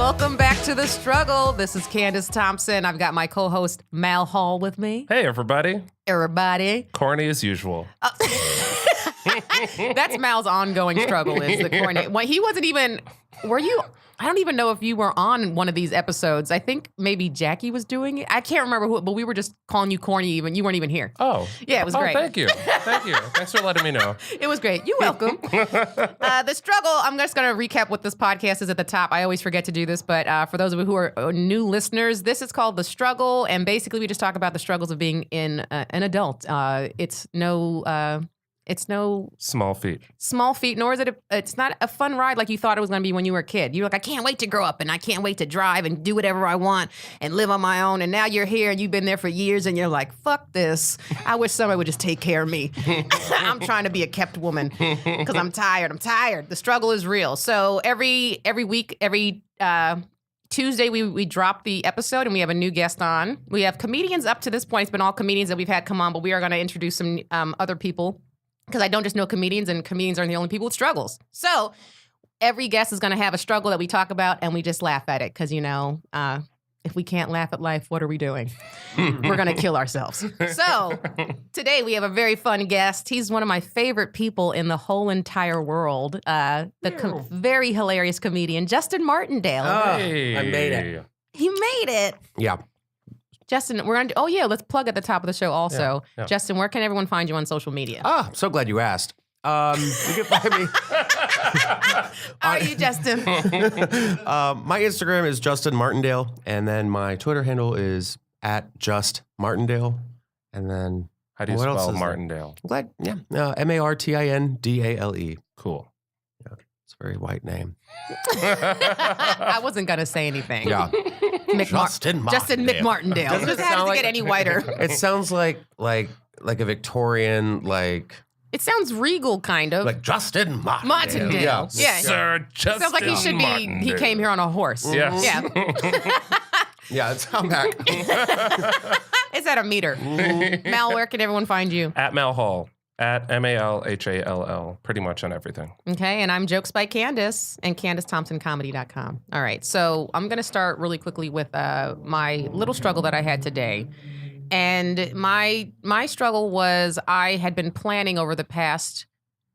Welcome back to The Struggle. This is Candice Thompson. I've got my co-host Mal Hall with me. Hey, everybody. Everybody. Corny as usual. That's Mal's ongoing struggle is the corny. Well, he wasn't even, were you? I don't even know if you were on one of these episodes. I think maybe Jackie was doing it. I can't remember who, but we were just calling you corny even. You weren't even here. Oh. Yeah, it was great. Thank you. Thank you. Thanks for letting me know. It was great. You're welcome. The struggle, I'm just going to recap what this podcast is at the top. I always forget to do this, but for those of you who are new listeners, this is called The Struggle, and basically we just talk about the struggles of being an adult. It's no small feat, nor is it it's not a fun ride like you thought it was going to be when you were a kid. You're like, I can't wait to grow up and I can't wait to drive and do whatever I want and live on my own. And now you're here and you've been there for years and you're like, fuck this. I wish somebody would just take care of me. I'm trying to be a kept woman because I'm tired. The struggle is real. So every week, every Tuesday, we drop the episode and we have a new guest on. We have comedians up to this point. It's been all comedians that we've had come on, but we are going to introduce some other people. Because I don't just know comedians, and comedians aren't the only people with struggles. So every guest is going to have a struggle that we talk about, and we just laugh at it. Because, if we can't laugh at life, what are we doing? We're going to kill ourselves. So today we have a very fun guest. He's one of my favorite people in the whole entire world. Very hilarious comedian, Justin Martindale. Oh, Hey. I made it. He made it. Yeah. Justin, we're going to let's plug at the top of the show also. Yeah. Justin, where can everyone find you on social media? I'm so glad you asked. You can find me. How are you, Justin? My Instagram is Justin Martindale, and then my Twitter handle is @JustMartindale. And then How do you what else spell is there? Martindale? I'm glad, Martindale. Cool. It's a very white name. I wasn't going to say anything. Yeah. Justin McMartindale. Doesn't It it has sound to like get any whiter. It sounds like a Victorian It sounds regal, kind of. like Justin Martindale. Martindale. Yeah. Sir Justin Sounds like he should be. He Martindale. came here on a horse. Yes. Yeah. Yeah, it's I'm back. It's at a meter. Mal, where can everyone find you? At Mal Hall. At MALHALL. Pretty much on everything. Okay, and I'm Jokes by Candice and CandiceThompsonComedy.com. All right, so I'm going to start really quickly with my little struggle that I had today. And my struggle was I had been planning over the past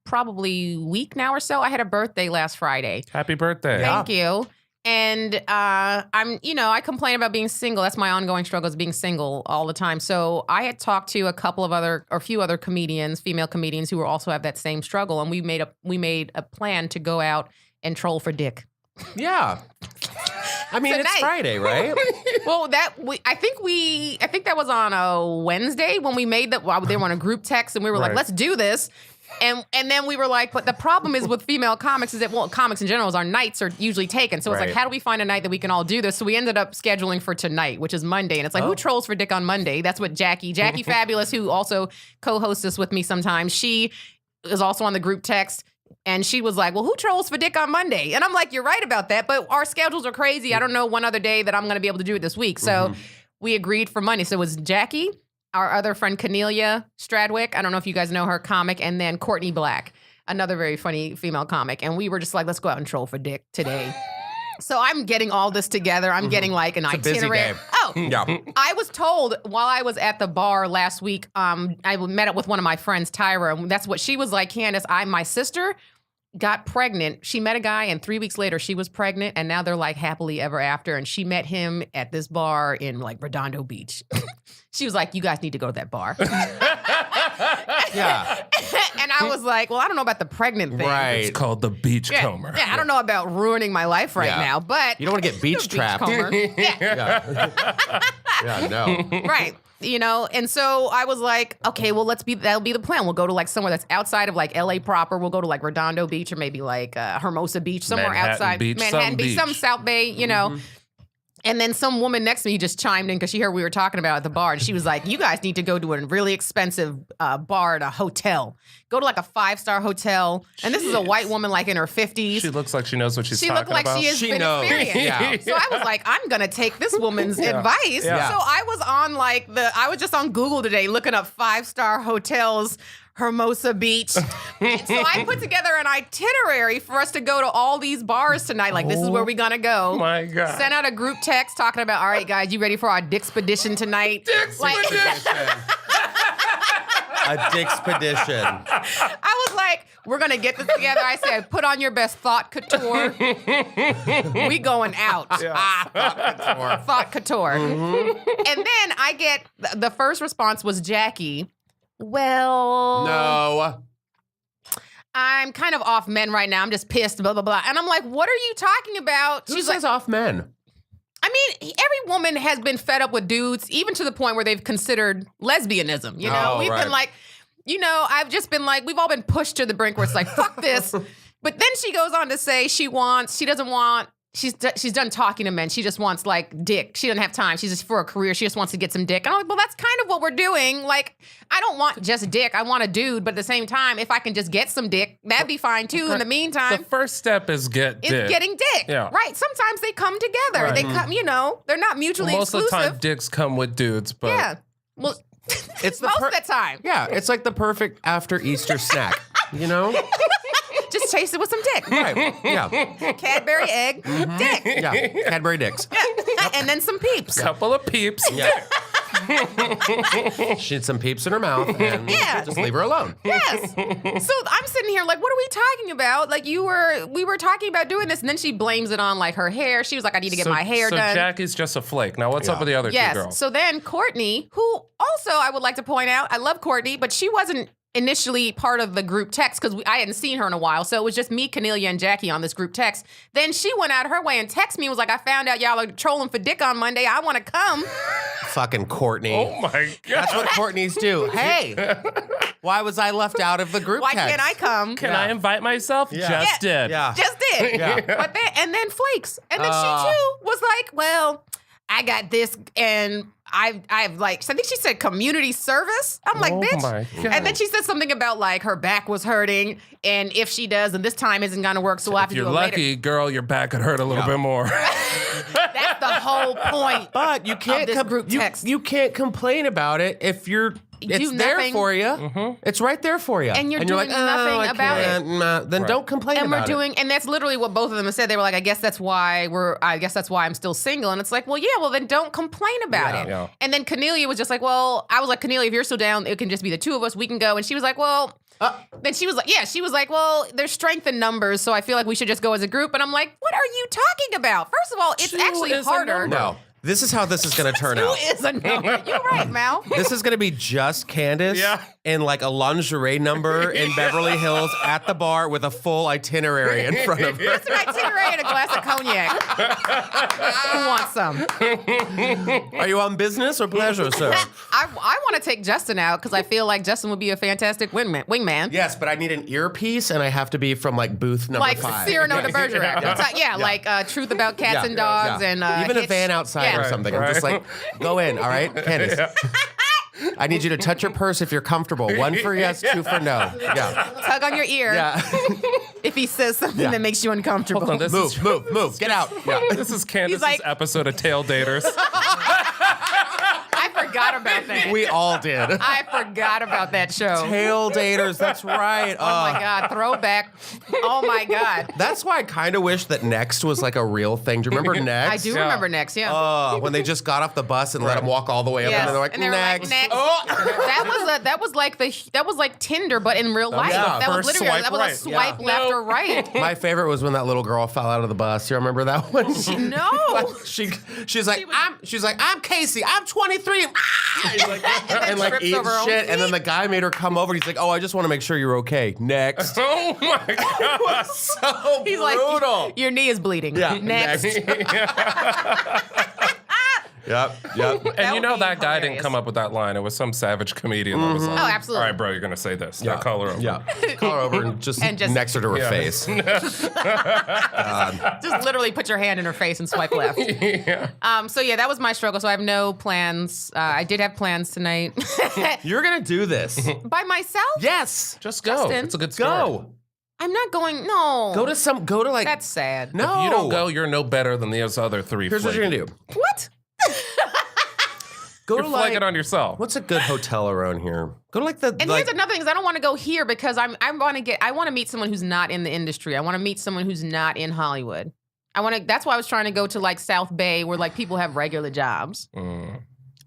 probably week now or so. I had a birthday last Friday. Happy birthday. Thank you. And I complain about being single. That's my ongoing struggle is being single all the time. So I had talked to a few other comedians, female comedians who also have that same struggle. And we made a plan to go out and troll for dick. Yeah. I mean, it's Tonight. Friday, right? Well, I think that was on a Wednesday when we made that. Well, they were on a group text and we were like, Right. let's do this. And then we were like, but the problem is with female comics is that, well, comics in general is our nights are usually taken. So it's like, Right. how do we find a night that we can all do this? So we ended up scheduling for tonight, which is Monday. And it's like, who trolls for dick on Monday? That's what Jackie Fabulous, who also co-hosts this with me sometimes, she is also on the group text. And she was like, well, who trolls for dick on Monday? And I'm like, you're right about that. But our schedules are crazy. I don't know one other day that I'm going to be able to do it this week. So we agreed for Monday. So it was Jackie, our other friend, Cornelia Stradwick. I don't know if you guys know her, comic. And then Courtney Black, another very funny female comic. And we were just like, let's go out and troll for dick today. So I'm getting all this together. I'm getting like an itinerary. Oh, Yeah. I was told while I was at the bar last week, I met up with one of my friends, Tyra, and that's what she was like, Candice, my sister got pregnant. She met a guy, and 3 weeks later, she was pregnant, and now they're like happily ever after, and she met him at this bar in like Redondo Beach. She was like, you guys need to go to that bar. Yeah. And I was like, well, I don't know about the pregnant thing. Right. It's called the Beachcomber. Yeah, I don't know about ruining my life right Yeah. now, but You don't want to get beach trapped. Beachcomber. Yeah. Yeah. Yeah, no. Right. And so I was like, okay, well, that'll be the plan. We'll go to like somewhere that's outside of like LA proper. We'll go to like Redondo Beach or maybe like Hermosa Beach, somewhere Manhattan outside Beach, Manhattan some Beach, beach. some South Bay, And then some woman next to me just chimed in because she heard we were talking about it at the bar. And she was like, you guys need to go to a really expensive bar at a hotel. Go to like a 5-star hotel. And this is a white woman like in her 50s. She looks like she knows what she's She talking looked like about. she has She been knows. experienced. Yeah. So I was like, I'm going to take this woman's advice. Yeah. So I was on I was just on Google today looking up 5-star hotels. Hermosa Beach. So I put together an itinerary for us to go to all these bars tonight. Like, this is where we're going to go. Oh, my God. Sent out a group text talking about, all right, guys, you ready for our Dickspedition tonight? A Dickspedition. I was like, we're going to get this together. I said, put on your best thought couture. We going out. Thought couture. And then I get, the first response was Jackie. Well. No. I'm kind of off men right now. I'm just pissed, blah, blah, blah. And I'm like, what are you talking about? Who says off men? I mean, every woman has been fed up with dudes, even to the point where they've considered lesbianism. You know, we've been like, I've just been like, we've all been pushed to the brink where it's like, fuck this. But then she goes on to say she's done talking to men. She just wants like dick. She doesn't have time. She's just for a career. She just wants to get some dick. And I'm like, well, that's kind of what we're doing. Like, I don't want just dick. I want a dude. But at the same time, if I can just get some dick, that'd be fine too. In the meantime, the first step is getting dick. Yeah. Right. Sometimes they come together. Right. They come, they're not mutually Most exclusive. of the time, dicks come with dudes, but yeah. Well, It's most of the time. Yeah, it's like the perfect after Easter snack, you know? Just chase it with some dick. Right, yeah. Cadbury egg, dick. Yeah, Cadbury dicks. Yeah. And then some peeps. couple of peeps. Yeah. She had some peeps in her mouth and just leave her alone. Yes. So I'm sitting here like, what are we talking about? Like we were talking about doing this, and then she blames it on like her hair. She was like, I need to get my hair done. So Jackie's just a flake. Now what's up with the other two girls? So then Courtney, who also I would like to point out, I love Courtney, but she wasn't initially part of the group text because I hadn't seen her in a while. So it was just me, Cornelia, and Jackie on this group text. Then she went out of her way and texted me and was like, I found out y'all are trolling for dick on Monday. I want to come. Fucking Courtney. Oh my God. That's what Courtneys do. Hey, why was I left out of the group Why text? can't I come? Can I invite myself? Yeah. Just did. Yeah. Just did. Yeah. But then Flakes. And then she too was like, well, I got this and I've like, I think she said community service. I'm like, bitch. My God. And then she said something about like her back was hurting and if she does and this time isn't gonna work, so we'll have If to you're do it later. lucky, girl, your back could hurt a little bit more. That's the whole point. But you can't this group text. You can't complain about it if it's there nothing. for you. It's right there for you. And you're you're doing like, nothing I about it. can't. Nah, then don't complain And about and that's literally what both of them said. They were like, I guess that's why I'm still single. And it's like, well, then don't complain about it. Yeah. And then Cornelia was just like, well, I was like, Cornelia, if you're still down, it can just be the two of us. We can go. And she was like, well, then she was like, well, there's strength in numbers, so I feel like we should just go as a group. And I'm like, what are you talking about? First of all, it's Two actually is a harder. number. No. This is how this is going to turn Two out. is a number. You're right, Mal. This is going to be just Candice Yeah. in like a lingerie number in Beverly Hills at the bar with a full itinerary in front of her. Just an itinerary and a glass of cognac. Who wants some? Are you on business or pleasure, sir? I want to take Justin out because I feel like Justin would be a fantastic wingman. Yes, but I need an earpiece and I have to be from like booth number Like 5. Cyrano de Bergerac. Like Truth About Cats and Dogs and even a Hitch. van outside or Yeah. something. I'm just like, go in, all right, Candice. I need you to touch your purse if you're comfortable. 1 for yes, 2 for no. Yeah. Tug on your ear Yeah. if he says something that makes you uncomfortable. Hold on, this is Move. Get out. Yeah. This is Candice's like- episode of Tail Daters. I forgot about that. We all did. I forgot about that show. Tail daters, that's right. Oh my God, throwback. Oh my God. That's why I kind of wish that Next was like a real thing. Do you remember Next? I do remember Next, yeah. When they just got off the bus and let them walk all the way up, Yes. and they're like, And they were like, next. next. Oh. That was like Tinder, but in real life. Yeah. That was First literally swipe a right. swipe Yeah. left or right. My favorite was when that little girl fell out of the bus. You remember that one? No. She's like, I'm Casey. I'm 23. and like trips eat over her own shit. And then the guy made her come over. He's like, oh, I just want to make sure you're okay. Next. Oh my God. So He's brutal. like, your knee is bleeding. Yeah. Next. Yep. And you know would be that guy didn't hilarious. come up with that line. It was some savage comedian that was like, Oh, absolutely. all right, bro, you're going to say this. Yeah. Call her over. Yeah. Call her over and just, And just- next her to her face. Just literally put your hand in her face and swipe left. So yeah, that was my struggle. So I have no plans. I did have plans tonight. You're going to do this. By myself? Yes. Just go. Justin. It's a good start. Go. I'm not going. No. Go to like. That's sad. No. If you don't go, you're no better than those other 3 Here's what you're going to do. What? You're flagging on yourself. What's a good hotel around here? Go to like the. And here's another thing: is I don't want to go here because I want to meet someone who's not in the industry. I want to meet someone who's not in Hollywood. That's why I was trying to go to like South Bay where like people have regular jobs.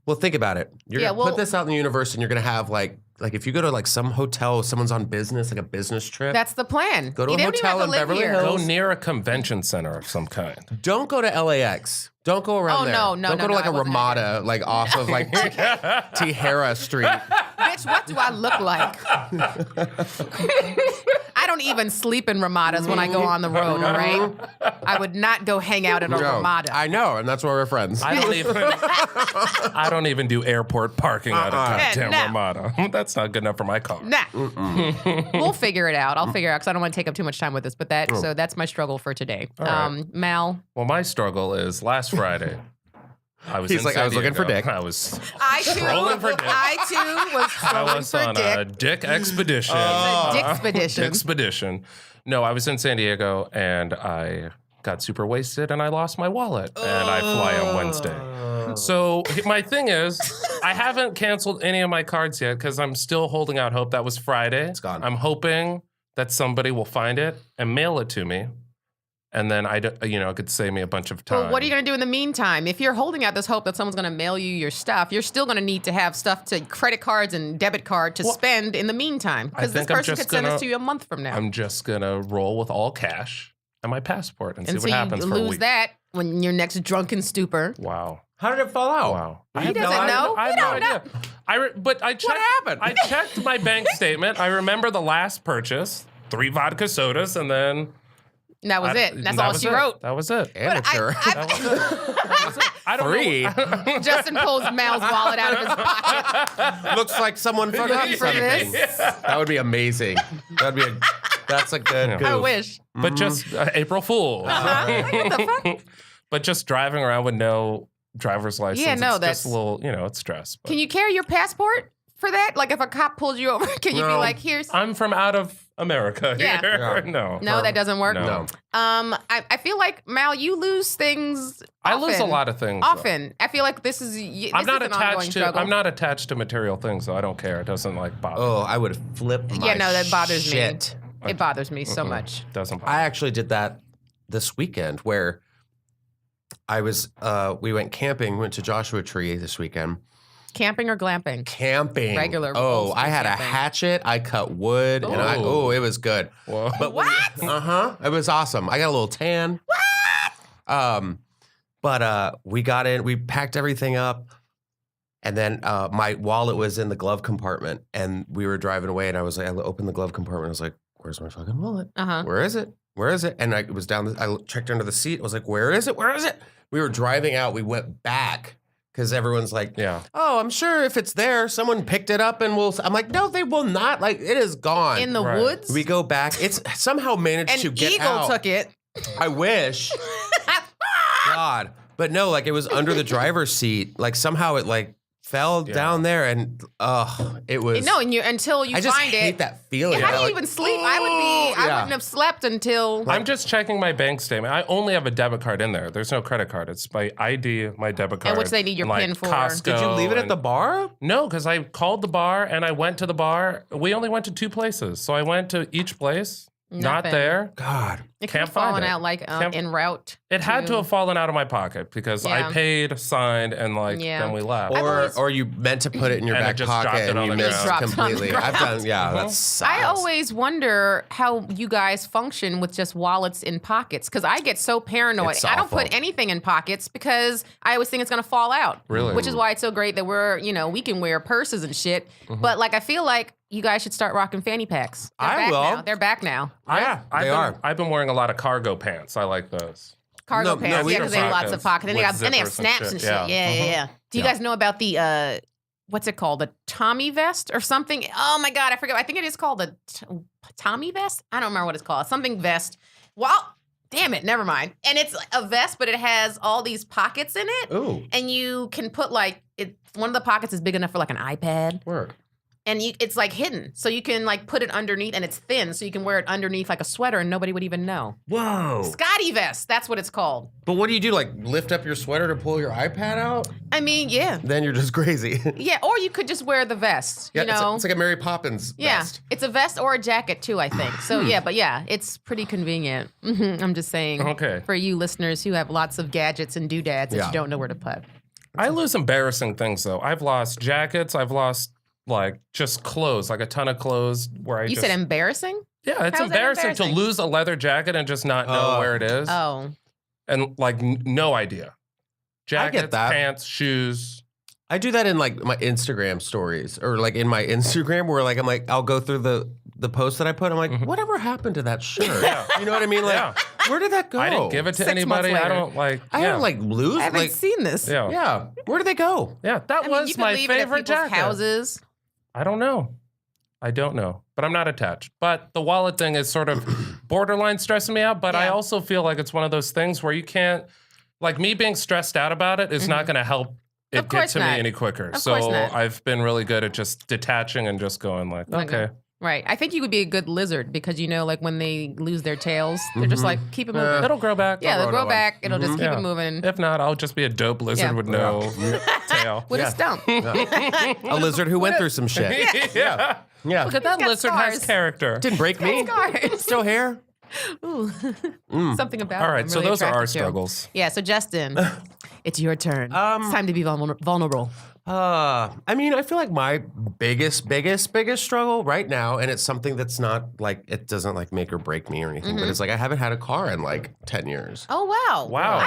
Well, think about it. You're gonna put this out in the universe, and you're gonna have like if you go to like some hotel, someone's on business, like a business trip. That's the plan. Go to a hotel in Beverly Hills. Go near a convention center of some kind. Don't go to LAX. Don't go around there. No, Don't go to like a Ramada, like off of like Tijera Street. Bitch, what do I look like? I don't even sleep in Ramadas when I go on the road, all right? I would not go hang out at a Ramada. I know, and that's why we're friends. I don't even do airport parking at a goddamn Ramada. That's not good enough for my car. Nah. We'll figure it out. I'll figure it out because I don't want to take up too much time with this. But so that's my struggle for today. Right. Mal? Well, my struggle is last Friday. I was He's like, I was looking for dick. I was trolling for dick. I too was trolling for on dick. a dick expedition. Dickspedition. No, I was in San Diego and I got super wasted and I lost my wallet and I fly on Wednesday. So my thing is, I haven't canceled any of my cards yet because I'm still holding out hope. That was Friday. It's gone. I'm hoping that somebody will find it and mail it to me. And then it could save me a bunch of time. Well, what are you going to do in the meantime? If you're holding out this hope that someone's going to mail you your stuff, you're still going to need to have stuff to credit cards and debit card to spend in the meantime. Because this person could send this to you a month from now. I'm just going to roll with all cash and my passport and see what happens for a week. You lose that when your next drunken stupor. Wow. How did it fall out? Wow. He doesn't know. I have no idea. But I checked. What happened? I checked my bank statement. I remember the last purchase, 3 vodka sodas, and then... That was it. That's all she wrote. That was it. Amateur. That was it. I don't know. Justin pulls Mal's wallet out of his pocket. Looks like someone forgot something. That would be amazing. That's a good goof. I wish. But just April Fool. What the fuck? But just driving around with no driver's license. Yeah, no, it's just a little, it's stress. But. Can you carry your passport for that? Like if a cop pulls you over, can you be like, here's... I'm from out of America here. Yeah. No, that doesn't work? No. I feel like, Mal, you lose things I often. lose a lot of things. Often. I feel like this is I'm not an ongoing struggle. I'm not attached to material things, so I don't care. It doesn't bother me. Oh, I would flip my that bothers shit. me. It bothers me so much. Doesn't bother I actually did that this weekend where I was, we went camping, went to Joshua Tree this weekend. Camping or glamping? Camping. Regular. Oh, I had a hatchet. I cut wood. And it was good. Whoa. But what? It was awesome. I got a little tan. What? But we got in, we packed everything up. And then my wallet was in the glove compartment. And we were driving away. And I was like, I opened the glove compartment. I was like, where's my fucking wallet? Where is it? Where is it? And I was down, I checked under the seat. I was like, where is it? Where is it? We were driving out. We went back. Because everyone's like, oh, I'm sure if it's there, someone picked it up and will. I'm like, no, they will not. Like, it is gone. In the woods? We go back. It's somehow managed to get out. An eagle took it. I wish. God. But no, like, it was under the driver's seat. Like, somehow it, like, fell down there and, it was. No, and until you I just find hate that feeling. Yeah, how do you even sleep? I wouldn't have slept until. I'm just checking my bank statement. I only have a debit card in there. There's no credit card. It's my ID, my debit card. And which they need your PIN for. Costco Did you leave it at the bar? No, because I called the bar and I went to the bar. We only went to 2 places. So I went to each place. Not there. God. It could have fallen out like en route. It had to have fallen out of my pocket because I paid, signed, and then we left. Or you meant to put it in your back pocket and you missed completely. I've done, that sucks. I always wonder how you guys function with just wallets in pockets because I get so paranoid. I don't put anything in pockets because I always think it's going to fall out. Really? Which is why it's so great that we can wear purses and shit. But like I feel like you guys should start rocking fanny packs. They're back now. I've been wearing a lot of cargo pants. I like those. Cargo pants, because they have lots of pockets. And they have snaps and shit. Yeah. Do you guys know about the, what's it called? The Tommy vest or something? Oh my God, I forget. I think it is called the Tommy vest? I don't remember what it's called. Something vest. Well, damn it, never mind. And it's a vest, but it has all these pockets in it. Ooh. And you can put one of the pockets is big enough for like an iPad. Work. And it's like hidden. So you can like put it underneath and it's thin. So you can wear it underneath like a sweater and nobody would even know. Whoa. Scotty vest. That's what it's called. But what do you do? Like lift up your sweater to pull your iPad out? I mean, yeah. Then you're just crazy. Yeah, or you could just wear the vest, you know? It's like a Mary Poppins vest. It's a vest or a jacket too, I think. So yeah, it's pretty convenient. I'm just saying. Okay. For you listeners who have lots of gadgets and doodads that you don't know where to put. I lose embarrassing things though. I've lost jackets. I've lost like just clothes, like a ton of clothes where I You said embarrassing? Yeah, it's How's that embarrassing to lose a leather jacket and just not know where it is. Oh. And like no idea. Jackets, I get that. pants, shoes. I do that in like my Instagram stories or like in my Instagram where like I'm like I'll go through the post that I put. I'm like, whatever happened to that shirt? Yeah. You know what I mean? Like, where did that go? I didn't give it to 6 months anybody. I later. don't like. I yeah. didn't like lose. I haven't like, seen this. Yeah. yeah. Where did they go? Yeah, that I mean, was you could my leave it at favorite people's jacket. houses. I don't know. I don't know. But I'm not attached. But the wallet thing is sort of borderline stressing me out. But I Yeah. also feel like it's one of those things where you can't, like me being stressed out about it is not going to help it Of get course to not. me any quicker. Of So course not. I've been really good at just detaching and just going like, okay. Right. I think you would be a good lizard because, you know, like when they lose their tails, they're just like, keep it moving. It'll grow back. Yeah, they'll grow one. back. It'll just keep Yeah. it moving If not, I'll just be a dope lizard Yeah. with no tail. with a stump. A lizard who went through some shit. Yeah. Yeah. Look at that got lizard scars. has character. Didn't break me. Scars. Still hair. Ooh. Something about All it right, I'm so really those are our attracted to. struggles. Yeah, so Justin, it's your turn. It's time to be vulnerable. I mean, I feel like my biggest struggle right now, and it's something that's not like it doesn't like make or break me or anything, but it's like I haven't had a car in like 10 years. Oh, wow. Wow.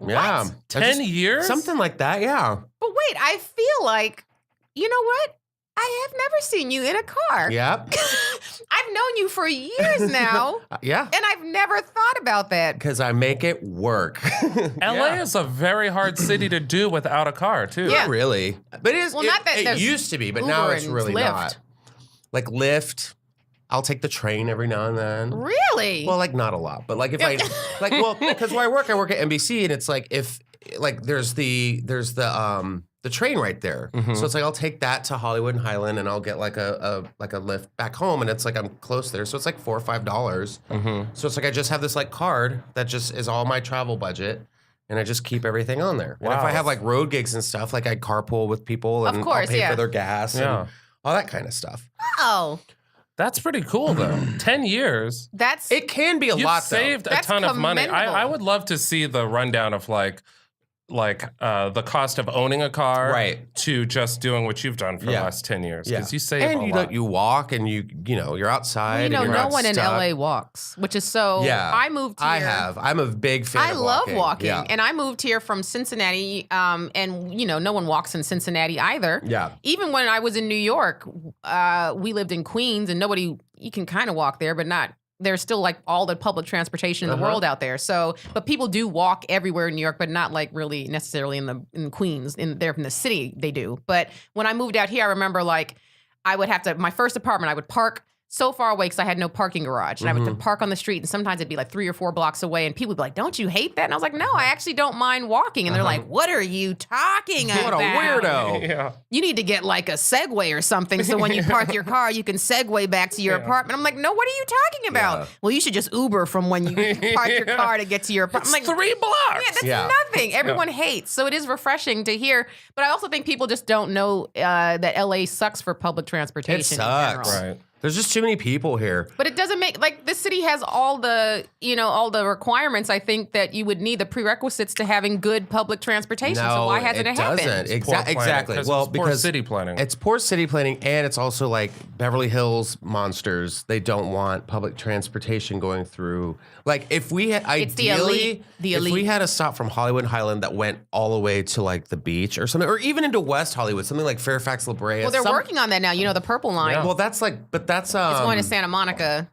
Yeah, What? 10 years? something like that. Yeah, But wait, I feel like, you know what? I have never seen you in a car. yep, I've known you for years now, yeah. and I've never thought about that. Because I make it work. LA is a very hard city to do without a car, too. Yeah. Not really, but it is. Well, not that it there's used to be, but now Uber it's and really Lyft. not. Like Lyft, I'll take the train every now and then. Really? Well, like not a lot, but like if I like, well, because where I work at NBC, and it's like if like there's the train right there, so it's like I'll take that to Hollywood and Highland, and I'll get like a lift back home, and it's like I'm close there, so it's like $4 or $5. So it's like I just have this like card that just is all my travel budget. And I just keep everything on there. And if Wow. I have like road gigs and stuff, like I carpool with people and Of course, I'll pay yeah. for their gas Yeah. and all that kind of stuff. Oh, That's pretty cool, though. 10 years. that's It can be a You've lot, saved a That's ton of money. commendable. I would love to see the rundown of like the cost of owning a car Right. to just doing what you've done for the Yeah. last 10 years. Yeah. Because you save and a you lot. you walk and you're outside. you and know, you're no not one in stuck. LA walks, which is so. Yeah, I moved here. I have. I'm a big fan. I of love walking, Yeah. and I moved here from Cincinnati. And you know, no one walks in Cincinnati either. Yeah. Even when I was in New York, we lived in Queens, and nobody. You can kind of walk there, but not. There's still like all the public transportation in the world out there. So, but people do walk everywhere in New York, but not like really necessarily in Queens. In the city, they do. But when I moved out here, I remember like I would have to my first apartment. I would park so far away because I had no parking garage, and I would park on the street. And sometimes it'd be like 3 or 4 blocks away, and people would be like, "Don't you hate that?" And I was like, "No, I actually don't mind walking." And they're like, "What are you talking What about? a weirdo. Yeah. You need to get like a Segway or something, so when you park your car, you can segue back to your apartment." I'm like, "No, what are you talking about?" Yeah. Well, you should just Uber from when you park your car to get to your apartment. I'm like, 3 blocks. yeah, that's Yeah. nothing. Everyone hates. So it is refreshing to hear. But I also think people just don't know that LA sucks for public transportation. It in sucks. general. Right. There's just too many people here. But it doesn't make like this city has all the requirements. I think that you would need the prerequisites to having good public transportation. so why hasn't it happened? doesn't. Poor planning, Exactly. Well, it's poor because city planning. it's poor city planning, and it's also like Beverly Hills monsters. They don't want public transportation going through. Like if we had It's the elite. The if we elite. had a stop from Hollywood and Highland that went all the way to like the beach or something, or even into West Hollywood, something like Fairfax, La Brea. Well, they're working on that now. You know, the Purple Line. Yeah. Well, that's like, but that's It's going to Santa Monica.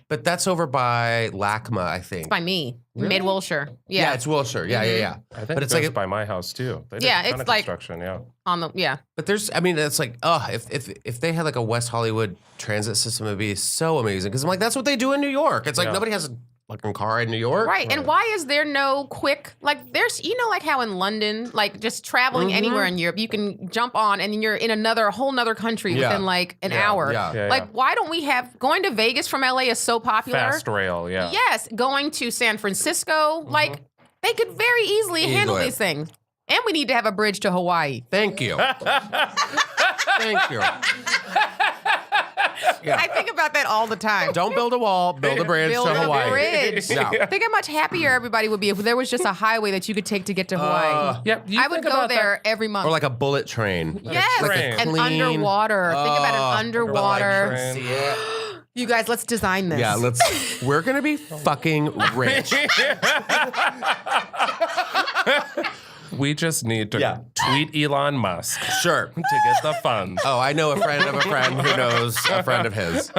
but that's over by LACMA, I think. By me, Mid Wilshire. Yeah, Yeah, it's Wilshire. Yeah, yeah. I think But it's it goes like by my house too. They did Yeah, a ton it's of like- construction. Yeah. on the But there's, I mean, it's like, if they had like a West Hollywood transit system, it'd be so amazing. Because I'm like, that's what they do in New York. It's like Yeah. nobody has a fucking car in New York. Right. And why is there no quick, like there's, like how in London, like just traveling anywhere in Europe, you can jump on and you're in a whole nother country within like an hour. Yeah. Why don't we have, going to Vegas from LA is so popular. Fast rail, yeah. Yes. Going to San Francisco, like they could very easily handle these things. And we need to have a bridge to Hawaii. Thank you. Thank you. Yeah. I think about that all the time. Don't build a wall, build a bridge Build to a Hawaii. bridge. Yeah. Think how much happier everybody would be if there was just a highway that you could take to get to Hawaii. I would go there every month. Or like a bullet train. Yes, Like a and clean- underwater. Think about an underwater. train. See it? You guys, let's design this. Yeah, we're gonna be fucking rich. We just need to tweet Elon Musk Sure. to get the funds. Oh, I know a friend of a friend who knows a friend of his.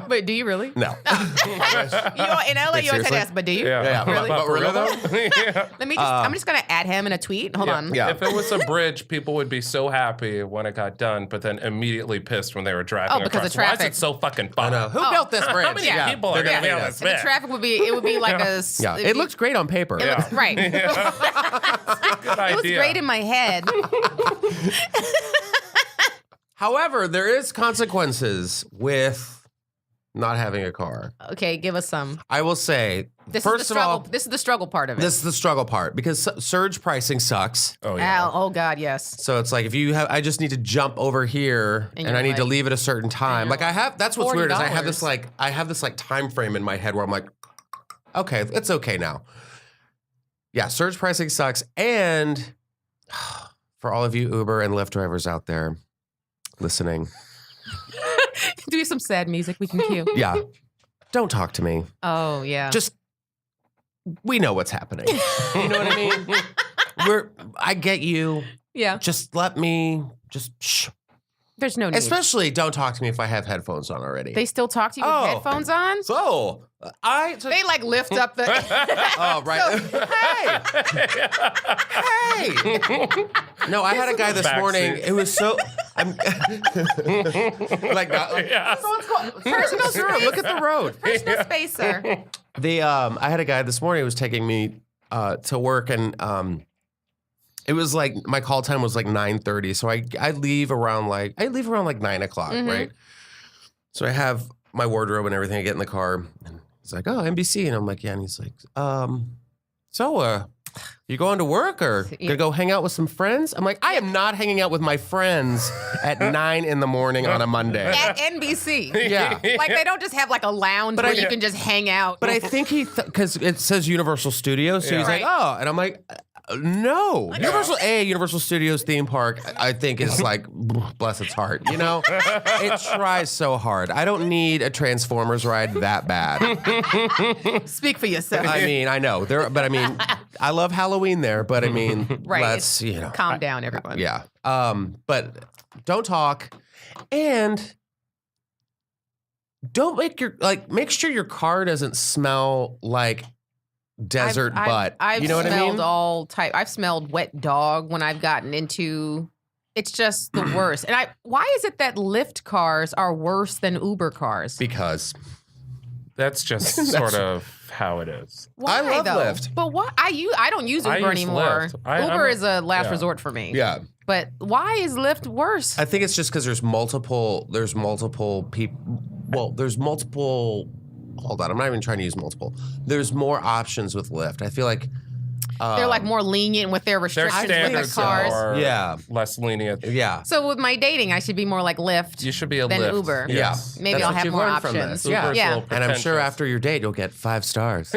Wait, do you really? No. In LA, you always had seriously? to ask, but do you? Yeah. Really? But really though? Let me just, I'm just going to add him in a tweet. Hold on. Yeah. If it was a bridge, people would be so happy when it got done, but then immediately pissed when they were driving Oh, because across. of traffic. Why is it so fucking I fun? know. Who built this bridge? How many people are they're going to be gonna on hate this us. The bit? traffic would be like a... Yeah, it'd it be- looks great on paper. It looks, right. Good It was idea. great in my head. However, there is consequences with not having a car. Okay, give us some. I will say, This first is the of struggle. all, This is the struggle part of it. this is the struggle part because surge pricing sucks. Oh, yeah. Oh God, yes. So it's like if you have, I just need to jump over here And and I you're need to like, leave at a certain time. Like I have, that's what's weird is I have this $40. like time frame in my head where I'm like, okay, it's okay now. Yeah, surge pricing sucks. And for all of you Uber and Lyft drivers out there listening, Do some sad music we can cue. yeah, don't talk to me. Oh yeah. Just, we know what's happening. You know what I mean? I get you. yeah. Just let me, just shh. There's no need. Especially don't talk to me if I have headphones on already. They still talk to you with Oh. headphones on. So, They like lift up the. Oh, right. Hey! No, I had a guy this Backseat. morning. It was so. I'm like, Yeah. Personal sir, look at the road. Personal space, sir. I had a guy this morning who was taking me to work, and it was like my call time was like 9:30, so I leave around like 9 o'clock, right? So I have my wardrobe and everything. I get in the car, and he's like, "Oh, NBC," and I'm like, "Yeah," and he's like, you going to work or gonna go hang out with some friends?" I'm like, I am not hanging out with my friends at 9 in the morning on a Monday. At NBC. Yeah. Like they don't just have like a lounge where you can just hang out. But I think because it says Universal Studios, so he's like, Right. oh, and I'm like, no. Universal Studios theme park, I think is like, bless its heart, you know? It tries so hard. I don't need a Transformers ride that bad. Speak for yourself. I mean, I know, but I mean, I love Halloween there, but I mean, Right. let's, you know. Calm down, everyone. Yeah. But don't talk, and don't make sure your car doesn't smell like desert butt. I've you know what I smelled mean? all type. I've smelled wet dog when I've gotten into. It's just the worst. And why is it that Lyft cars are worse than Uber cars? Because That's just sort of how it is. Why, I love though? Lyft. But why? I don't use Uber I use anymore. Lyft. Uber is a last resort for me. yeah, But why is Lyft worse? I think it's just because there's multiple people. Well, there's multiple. Hold on, I'm not even trying to use multiple. There's more options with Lyft. I feel like They're like more lenient with their Their restrictions with standards the cars. are Yeah. less lenient. yeah. So with my dating, I should be more like Lyft. You should be a Than Lyft. Uber. Yes. Maybe That's I'll what have you've more learned from options. this. Uber's a Yeah. little And I'm sure pretentious. after your date, you'll get 5 stars.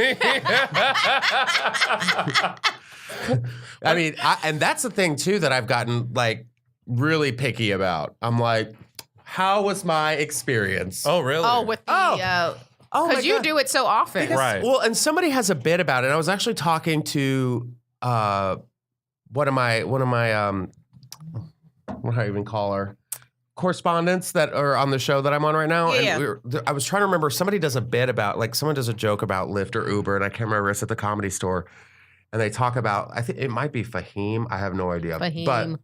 I mean, and that's the thing too that I've gotten like really picky about. I'm like, how was my experience? Oh, really? Oh, with the Oh my because you God. do it so often. Right. Well, and somebody has a bit about it. I was actually talking to one of my what do I even call her? Correspondents that are on the show that I'm on right now. Yeah. And I was trying to remember, somebody does a bit about, like, someone does a joke about Lyft or Uber, and I can't remember, it's at the Comedy Store. And they talk about, I think it might be Fahim. I have no idea. Fahim.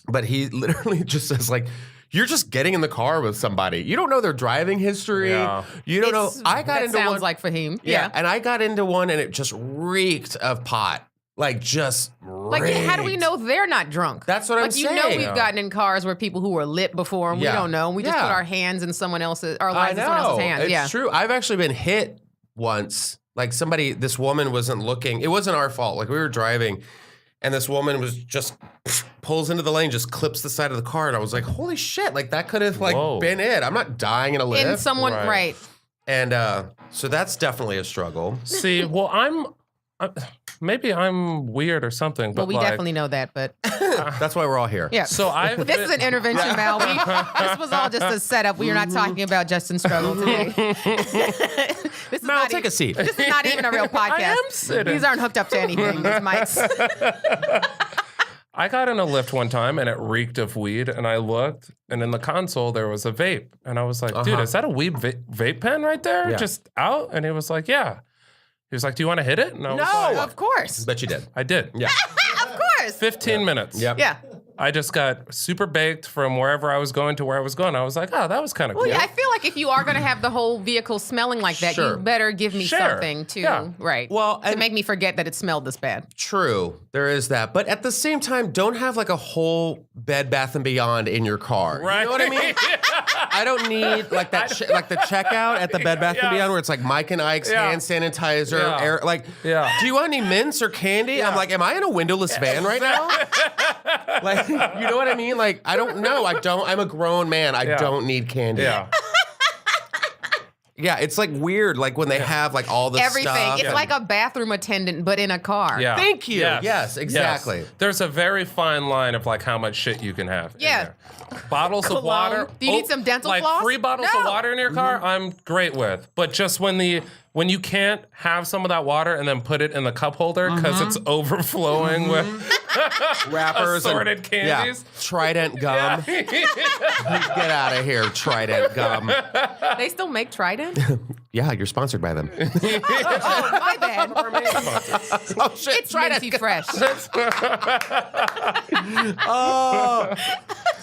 But he literally just says, like, you're just getting in the car with somebody. You don't know their driving history. Yeah. You don't know. I got that into sounds one. like Fahim. Yeah. And I got into one and it just reeked of pot. Like just Like, how do we know they're not drunk? That's what I'm saying. Like, you know, we've gotten in cars where people who were lit before and we don't know. And we just put our hands in someone else's, our lives in someone else's hands. It's true. I've actually been hit once. Like this woman wasn't looking. It wasn't our fault. Like we were driving and this woman was just pulls into the lane, just clips the side of the car. And I was like, holy shit. Like that could have been it. I'm not dying in a lift. And someone, right. And so that's definitely a struggle. See, well, maybe I'm weird or something, but well, we definitely know that, but that's why we're all here. Yeah. So this is an intervention, Val. This was all just a setup. We are not talking about Justin's struggle today. This is Mal, take a seat. This is not even a real podcast. I am sitting. These aren't hooked up to anything. These mics. I got in a Lyft one time and it reeked of weed, and I looked, and in the console there was a vape, and I was like, "Dude, is that a weed vape pen right there, just out?" And he was like, "Yeah." He was like, "Do you want to hit it?" And I was like, of course. Bet you did. I did. Yeah. Of course. 15 minutes. Yep. Yeah. I just got super baked from wherever I was going to where I was going. I was like, oh, that was kind of cool. Well, yeah, I feel like if you are going to have the whole vehicle smelling like that, you better give me something to, to make me forget that it smelled this bad. True. There is that. But at the same time, don't have like a whole Bed Bath & Beyond in your car. Right. You know what I mean? I don't need like that, like the checkout at the Bed Bath & Beyond where it's like Mike and Ike's hand sanitizer. Air, like, do you want any mints or candy? I'm like, am I in a windowless van right now? Like, you know what I mean? Like, I don't know. I'm a grown man. I don't need candy. Yeah. Yeah, it's like weird, like when they have like all the everything. stuff. It's like a bathroom attendant, but in a car. Yeah. Thank you. Yes, exactly. Yes. There's a very fine line of like how much shit you can have. Yeah. Bottles of water. Do you need some dental like floss? 3 bottles of water in your car, I'm great with. But just when you can't have some of that water and then put it in the cup holder because it's overflowing with wrappers assorted and candies. Trident gum. Get out of here, Trident gum. They still make Trident? Yeah, you're sponsored by them. Oh, my bad. Oh shit, It's minty fresh. Oh.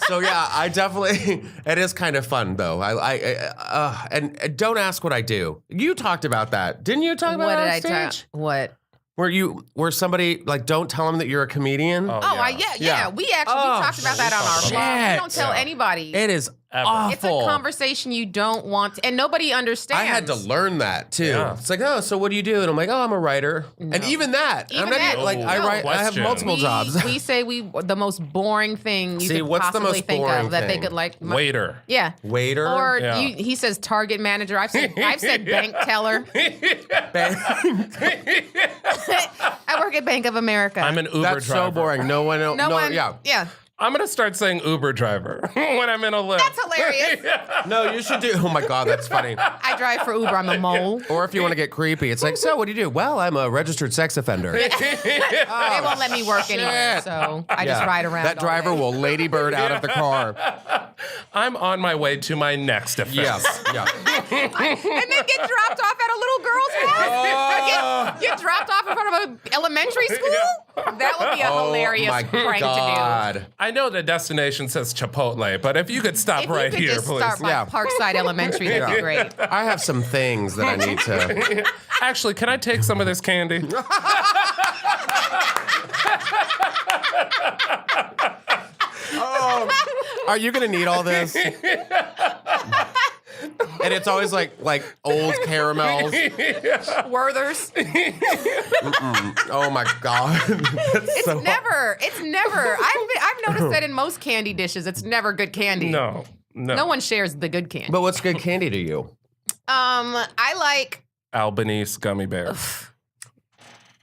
So yeah, I definitely. It is kind of fun though. And don't ask what I do. You talked about that, didn't you? Talk about What it did on I stage? tell? What? Where somebody like don't tell them that you're a comedian. Oh, Yeah. We actually talked about that on our blog. We don't tell anybody. It is awful. It's a conversation you don't want, and nobody understands. I had to learn that too. Yeah. It's like, oh, so what do you do? And I'm like, oh, I'm a writer. And even that, I'm not even, like, I write. I have Question. multiple jobs. We say the most boring thing you See, could what's the possibly most think boring of that they thing? could like. Waiter. Yeah. Waiter. Or Yeah. he says target manager. I've said bank teller. I work at Bank of America. I'm an Uber That's driver. so boring. No one. Yeah. I'm going to start saying Uber driver when I'm in a Lyft. That's hilarious. No, you should do. Oh my God, that's funny. I drive for Uber. I'm a mole. Or if you want to get creepy, it's like, so what do you do? Well, I'm a registered sex offender. They won't let me work anywhere, so I just ride around. That driver will ladybird out of the car. I'm on my way to my next offense. Yes. Yeah. and then get dropped off at a little girl's house. Get dropped off in front of an elementary school. That would be a hilarious my prank God. to do. I know the destination says Chipotle, but if you could stop If right you could here, just please. start by Parkside Elementary, that'd be great. I have some things that I need to. Actually, can I take some of this candy? Oh, are you gonna need all this? And it's always like old caramels. Werther's. Oh my God. It's never. I've noticed that in most candy dishes, it's never good candy. No. No one shares the good candy. But what's good candy to you? I like. Albanese gummy bears.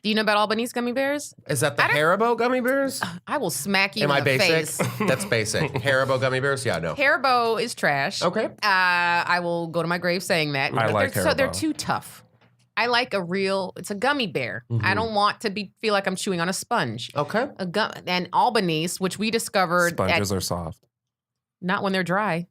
Do you know about Albanese gummy bears? Is that the Haribo gummy bears? I will smack you Am in I the basic? face. That's basic. Haribo gummy bears? Yeah, no. Haribo is trash. Okay. I will go to my grave saying that. I like So they're Haribo. too tough. I like it's a gummy bear. Mm-hmm. I don't want to feel like I'm chewing on a sponge. Okay. And Albanese, which we discovered Sponges are soft. not when they're dry.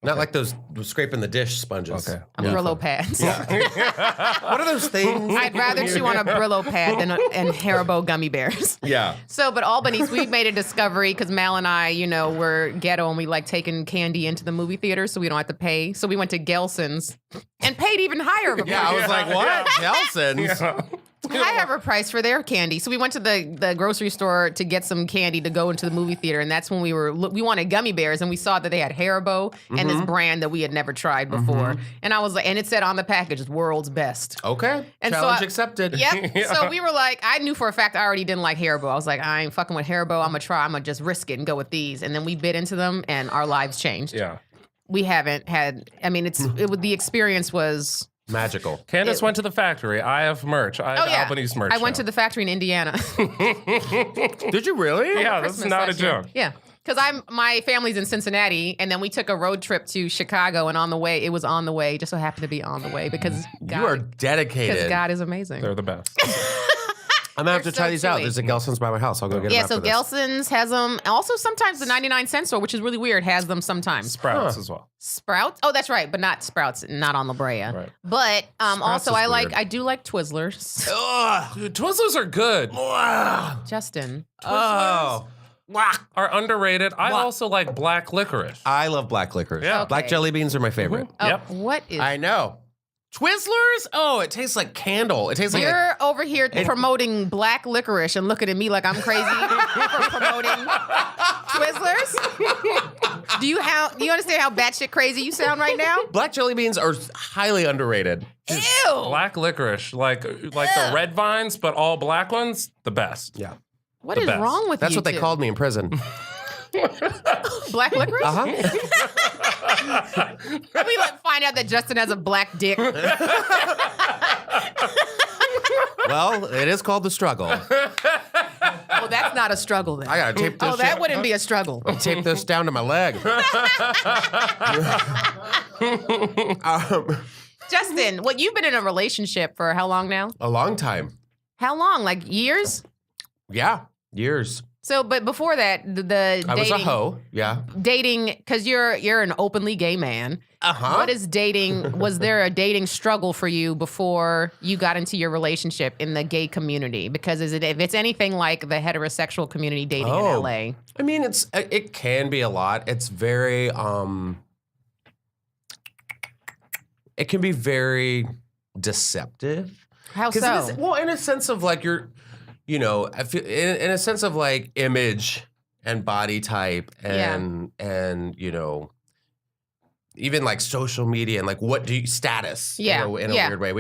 Not like those scraping the dish sponges. Okay. Brillo pads. What are those things? I'd rather chew on a Brillo pad than and Haribo gummy bears. Yeah. So, but Albany's, we made a discovery because Mal and I, were ghetto and we like taking candy into the movie theater so we don't have to pay. So we went to Gelson's and paid even higher of a Yeah, I was like, what? Nelson's? high ever price for their candy. So we went to the grocery store to get some candy to go into the movie theater, and that's when we wanted gummy bears, and we saw that they had Haribo and this brand that we had never tried before. And I was like, and it said on the package, "World's best." Okay. And Challenge so accepted. Yep. So we were like, I knew for a fact I already didn't like Haribo. I was like, I ain't fucking with Haribo. I'm gonna just risk it and go with these. And then we bit into them, and our lives changed. Yeah. We haven't had. I mean, the experience was. Magical. Candice went to the factory. I have merch. I have Albany's merch. I went to now. the factory in Indiana. Did you really? Yeah, that's Christmas not a last year. joke. Yeah. Because my family's in Cincinnati, and then we took a road trip to Chicago, and it was on the way, just so happened to be on the way because You are dedicated. because God is amazing. They're the best. I'm going to have to They're try so these out. chewy. There's a Gelson's by my house. I'll go get them Yeah, after so this. Gelson's has them. Also, sometimes the 99-cent store, which is really weird, has them sometimes. Sprouts as well. Sprouts? Oh, that's right, but not Sprouts, not on La Brea. Right. But also, is weird. I do like Twizzlers. Ugh. Dude, Twizzlers are good. Justin. Oh. Are underrated. I also like black licorice. I love black licorice. Yeah. Black Okay. jelly beans are my favorite. Oh, Yep. what is? I know. Twizzlers? Oh, it tastes like candle. It tastes like You're over here promoting black licorice and looking at me like I'm crazy for promoting Twizzlers. Do you understand how batshit crazy you sound right now? black jelly beans are highly underrated. Ew. Black licorice, like the red vines, but all black ones, the best. Yeah. What the is best. wrong with That's you what they two? called me in prison. Black licorice? Uh-huh. We find out that Justin has a black dick. Well, it is called the struggle. Oh, that's not a struggle then. I gotta tape this Oh, that shit. wouldn't be a struggle. Tape this down to my leg. Justin, you've been in a relationship for how long now? A long time. How long? Like years? Yeah. Years. So, but before that, the dating. I was a hoe. Yeah. Dating, because you're an openly gay man. Uh-huh. What is dating? Was there a dating struggle for you before you got into your relationship in the gay community? Because if it's anything like the heterosexual community dating in LA, I mean, it can be a lot. It's very it can be very deceptive. how 'Cause so? well, in a sense of like I feel in a sense of like image and body type and even like social media and like what do you status in a weird way.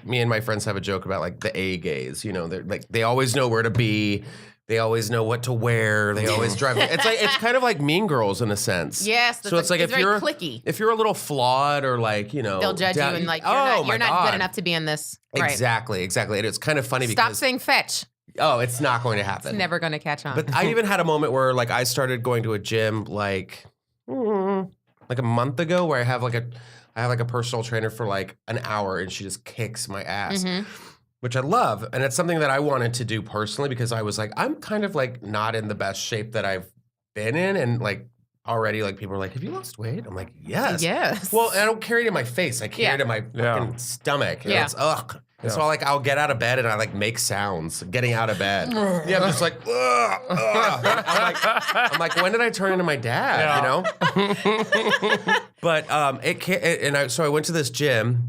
Me and my friends have a joke about like the A gays, they're like they always know where to be. They always know what to wear. They always drive. It's kind of like Mean Girls in a sense. Yes, So it's like it's if very you're cliquey. if you're a little flawed or like They'll judge you and like you're not good enough to be in this. Right. Exactly. And it's kind of funny Stop because saying fetch. it's not going to happen. It's never going to catch on. But I even had a moment where like I started going to a gym like a month ago where I have like a personal trainer for like an hour and she just kicks my ass. Which I love. And it's something that I wanted to do personally because I was like, I'm kind of like not in the best shape that I've been in. And like already like people are like, have you lost weight? I'm like, yes. Yes. Well, I don't carry it in my face. I carry it in my fucking stomach. And it's ugh. And so I'll get out of bed and I like make sounds getting out of bed. I'm just like, ugh, ugh. I'm like, when did I turn into my dad? But so I went to this gym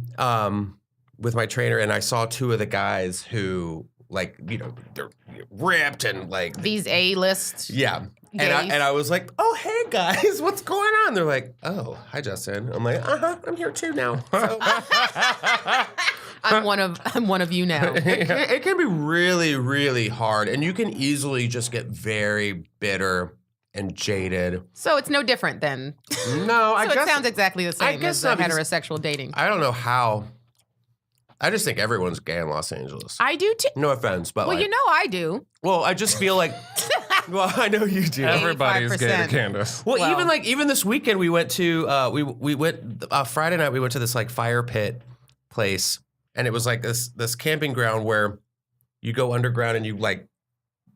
with my trainer and I saw two of the guys who like, they're ripped and like These A-list. yeah. Gays. And I was like, oh, hey, guys, what's going on? They're like, oh, hi, Justin. I'm like, I'm here too now. So, I'm one of you now. it can be really, really hard. And you can easily just get very bitter and jaded. So it's no different then. No, I So guess. it sounds exactly the same guess as so, because heterosexual dating. I don't know how. I just think everyone's gay in Los Angeles. I do too. No offense, but Well, I do. well, I just feel like, well, I know you do. Everybody's gay to 85%. Candice. Well, Well- even this weekend we went to we went Friday night we went to this like fire pit place and it was like this camping ground where you go underground and you like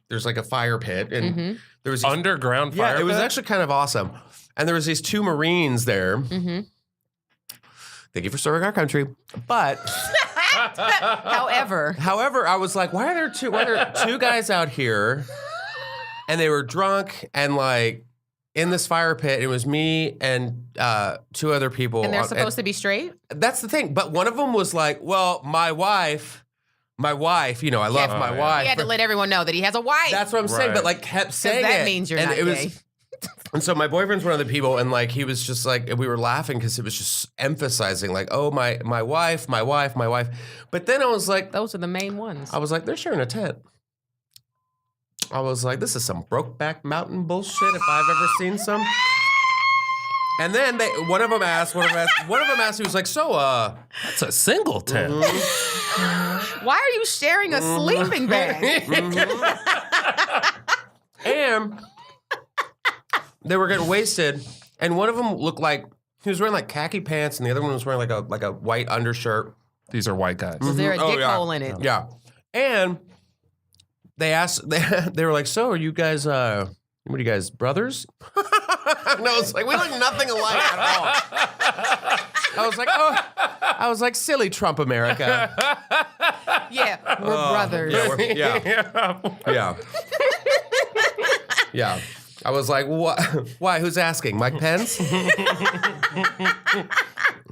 there's like a fire pit and there was these, Underground fire it was pit? actually kind of awesome. And there was these 2 Marines there. Mm-hmm. Thank you for serving our country. But However, I was like, why are there 2 guys out here? And they were drunk and like in this fire pit. It was me and 2 other people. and they're supposed to be straight? That's the thing. But one of them was like, well, my wife, I love my wife. He had to let everyone know that he has a wife. That's what I'm saying, but like kept saying that it. means you're and not it gay. was, and so my boyfriend's one of the people, and like he was just like, and we were laughing because it was just emphasizing like, oh, my wife. But then I was like, Those are the main ones. they're sharing a tent. I was like, this is some Brokeback Mountain bullshit if I've ever seen some. And then one of them asked, he was like, so, That's a single tent. Why are you sharing a sleeping bag? and they were getting wasted, and one of them looked like he was wearing like khaki pants, and the other one was wearing like a white undershirt. These are white guys. Was there a Oh, dick yeah. hole in it? Yeah, and they asked, they were like, so are you guys, what are you guys, brothers? And I was like, we look nothing alike at all. I was like, silly Trump America. Yeah, we're brothers. Yeah. Yeah. I was like, what? Why? Who's asking? Mike Pence?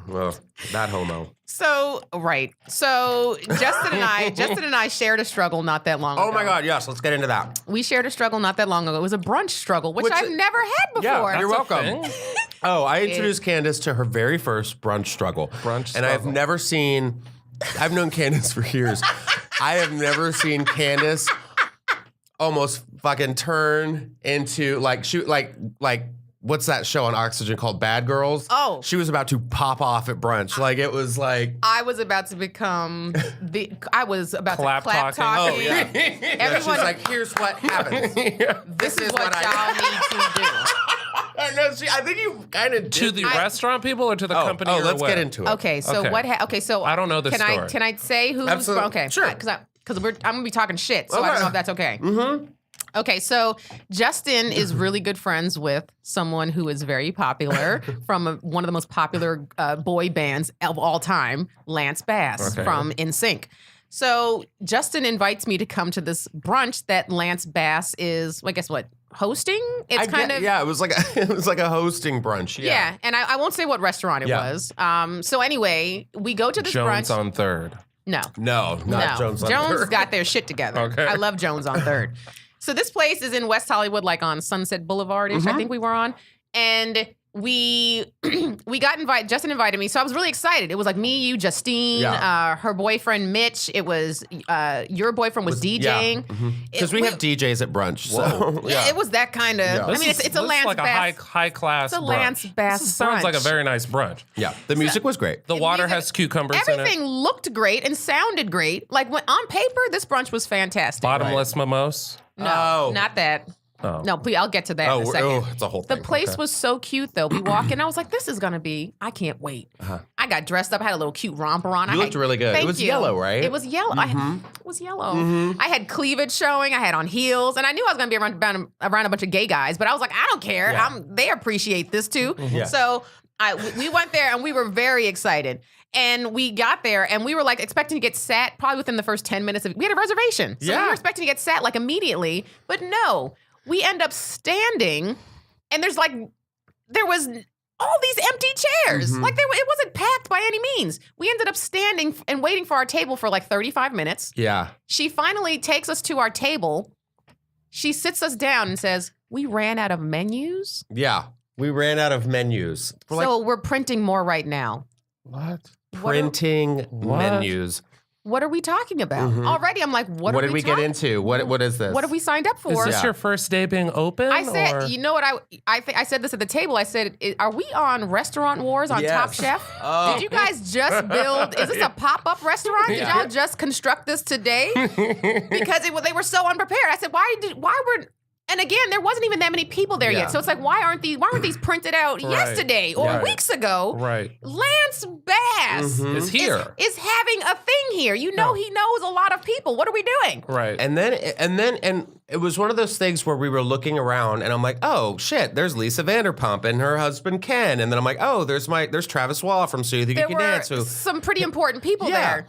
Well, that homo. So Justin and I shared a struggle not that long ago. Oh my God, yes, let's get into that. We shared a struggle not that long ago. It was a brunch struggle, which I've never had before. Yeah, you're That's a welcome. thing. Oh, I introduced Candice to her very first brunch struggle. And I've never seen, I've known Candice for years. I have never seen Candice almost fucking turn into like what's that show on Oxygen called Bad Girls? Oh. She was about to pop off at brunch. Like it was like I was about to become Clap clap talking. talking. oh yeah. Yeah, she's like, here's what happens. This is what y'all need to do. I know. I think you kind of To the restaurant people or to the company? you're let's with? get into it. Okay, so Okay. so I don't know this story. Can I say who's Absolutely. okay? Sure. Because I'm gonna be talking shit, so I Okay. don't know if that's okay. Mm-hmm. Okay, so Justin is really good friends with someone who is very popular from one of the most popular boy bands of all time, Lance Bass from NSYNC. So Justin invites me to come to this brunch that Lance Bass is, well, guess what, hosting? It's it was like a hosting brunch. yeah, and I won't say what restaurant it was. So anyway, we go to this Jones brunch. on 3rd. No, not Jones. Jones got their shit together. Okay. I love Jones on 3rd. So this place is in West Hollywood, like on Sunset Boulevard-ish, I think we were on. And we got invited, Justin invited me, so I was really excited. It was like me, you, Justine, her boyfriend, Mitch. It was, your boyfriend was DJing. Because we have DJs at brunch. So, Yeah, it was that kind of, I mean, it's a Lance like Bass. a high class. It's a Lance Bass This sounds like a brunch. very nice brunch. yeah, the music was great. The water has cucumbers in Everything it. looked great and sounded great. Like on paper, this brunch was fantastic. Bottomless mimosas. No, not that. Oh. No, please, I'll get to that in a second. It's a whole The thing. place was so cute, though. We walk in, I was like, this is going to be, I can't wait. I got dressed up, I had a little cute romper on. You looked really good. Thank It was you. yellow, right? It was yellow. It was yellow. I had cleavage showing. I had on heels. And I knew I was going to be around a bunch of gay guys, but I was like, I don't care. Yeah. They appreciate this, too. Yeah. So we went there, and we were very excited. And we got there, and we were like expecting to get sat probably within the first 10 minutes. We had a reservation. So we were expecting to get sat like immediately. But no, we end up standing, and there was all these empty chairs. Like it wasn't packed by any means. We ended up standing and waiting for our table for like 35 minutes. Yeah. She finally takes us to our table. She sits us down and says, we ran out of menus. Yeah. We ran out of menus. We're printing more right now. What? Printing menus. What are we talking about? Already, I'm like, what What did we get into? What is this? What have we signed up for? Is this your first day being open? I said, or? you know what? I said this at the table. I said, are we on Restaurant Wars on Top Yes. Chef? Oh. Did you guys just build? Is this a pop-up restaurant? Did y'all just construct this today? Because they were so unprepared. I said, why And again, there wasn't even that many people there Yeah. yet. So it's like, why weren't these printed out yesterday or Right. weeks ago? Right. Lance Bass Is here. is having a thing here. You know, he knows a lot of people. What are we doing? Right. And then it was one of those things where we were looking around and I'm like, oh shit, there's Lisa Vanderpump and her husband Ken. And then I'm like, oh, there's Travis Wall from So You Think You There Can were Dance. Who, some pretty important people Yeah. there.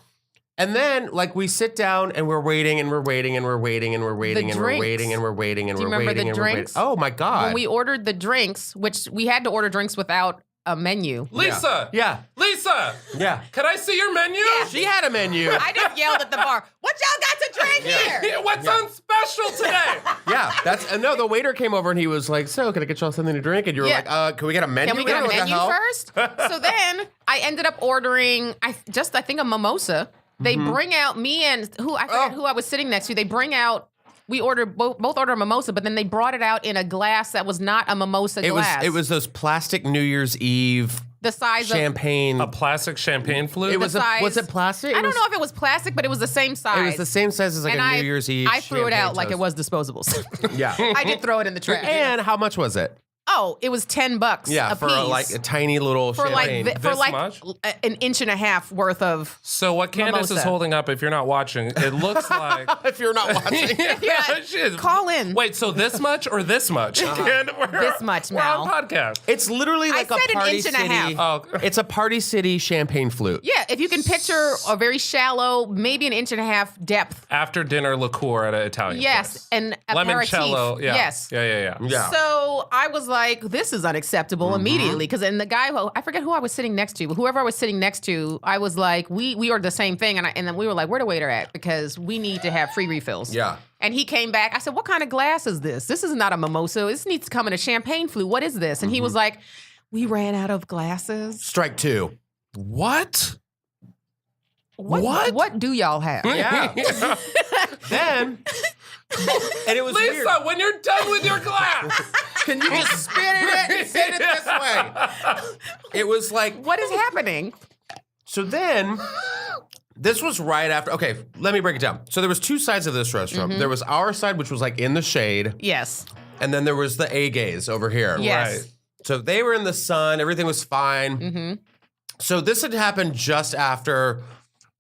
And then like we sit down and we're waiting and we're waiting and we're waiting and we're waiting and we're drinks. waiting and we're waiting and Do you we're remember waiting the and we're waiting. drinks? Oh my God. When we ordered the drinks, which we had to order drinks without a menu. Lisa. Yeah. Lisa. Yeah. Can I see your menu? She had a menu. I just yelled at the bar, what y'all got to drink here? Yeah, what's on special today? Yeah, no. The waiter came over and he was like, "So, can I get y'all something to drink?" And you were Yeah. like, "Can we get a menu? Can we get a What the menu hell?" first? So then I ended up ordering, I think a mimosa. They bring out me and I forget who I was sitting next to. They bring out. We ordered both ordered a mimosa, but then they brought it out in a glass that was not a mimosa glass. It was those plastic New Year's Eve the size champagne. A plastic champagne flute? It was size- was it plastic? I don't know if it was plastic, but it was the same size. It was the same size as like And a New Year's Eve. I threw it out champagne like it toast. was disposables. Yeah. I did throw it in the trash. And how much was it? Oh, it was $10 Yeah, a for piece. like a tiny little for champagne. like This much? an inch and a half worth of. So what Candice is Mimosa. holding up, if you're not watching, it looks like... if you're not watching. Yeah, she is. call in. Wait, so this much or this much? And This much, we're on Mal. podcast. It's literally like said a an Party inch and a City. half. Oh, It's a Party City champagne flute. Yeah, if you can picture a very shallow, maybe an inch and a half depth. after dinner liqueur at an Italian Yes, place. and aperitif. Limoncello. Yeah. Yes. Yeah. Yeah. So I was like, this is unacceptable immediately. Because then the guy, I forget who I was sitting next to, but whoever I was sitting next to, I was like, we ordered the same thing. And then we were like, where the waiter at? Because we need to have free refills. Yeah. And he came back. I said, what kind of glass is this? This is not a mimosa. This needs to come in a champagne flute. What is this? And he was like, we ran out of glasses. Strike two. What? What do y'all have? Yeah. Then, and it was Lisa, weird. when you're done with your glass. Can you just spin it and spin it this way? It was like, What is happening? so then, this was right after, okay, let me break it down. So there was two sides of this restaurant. There was our side, which was like in the shade, Yes. and then there was the A-gays over here. Yes. Right. So they were in the sun, everything was fine. So this had happened just after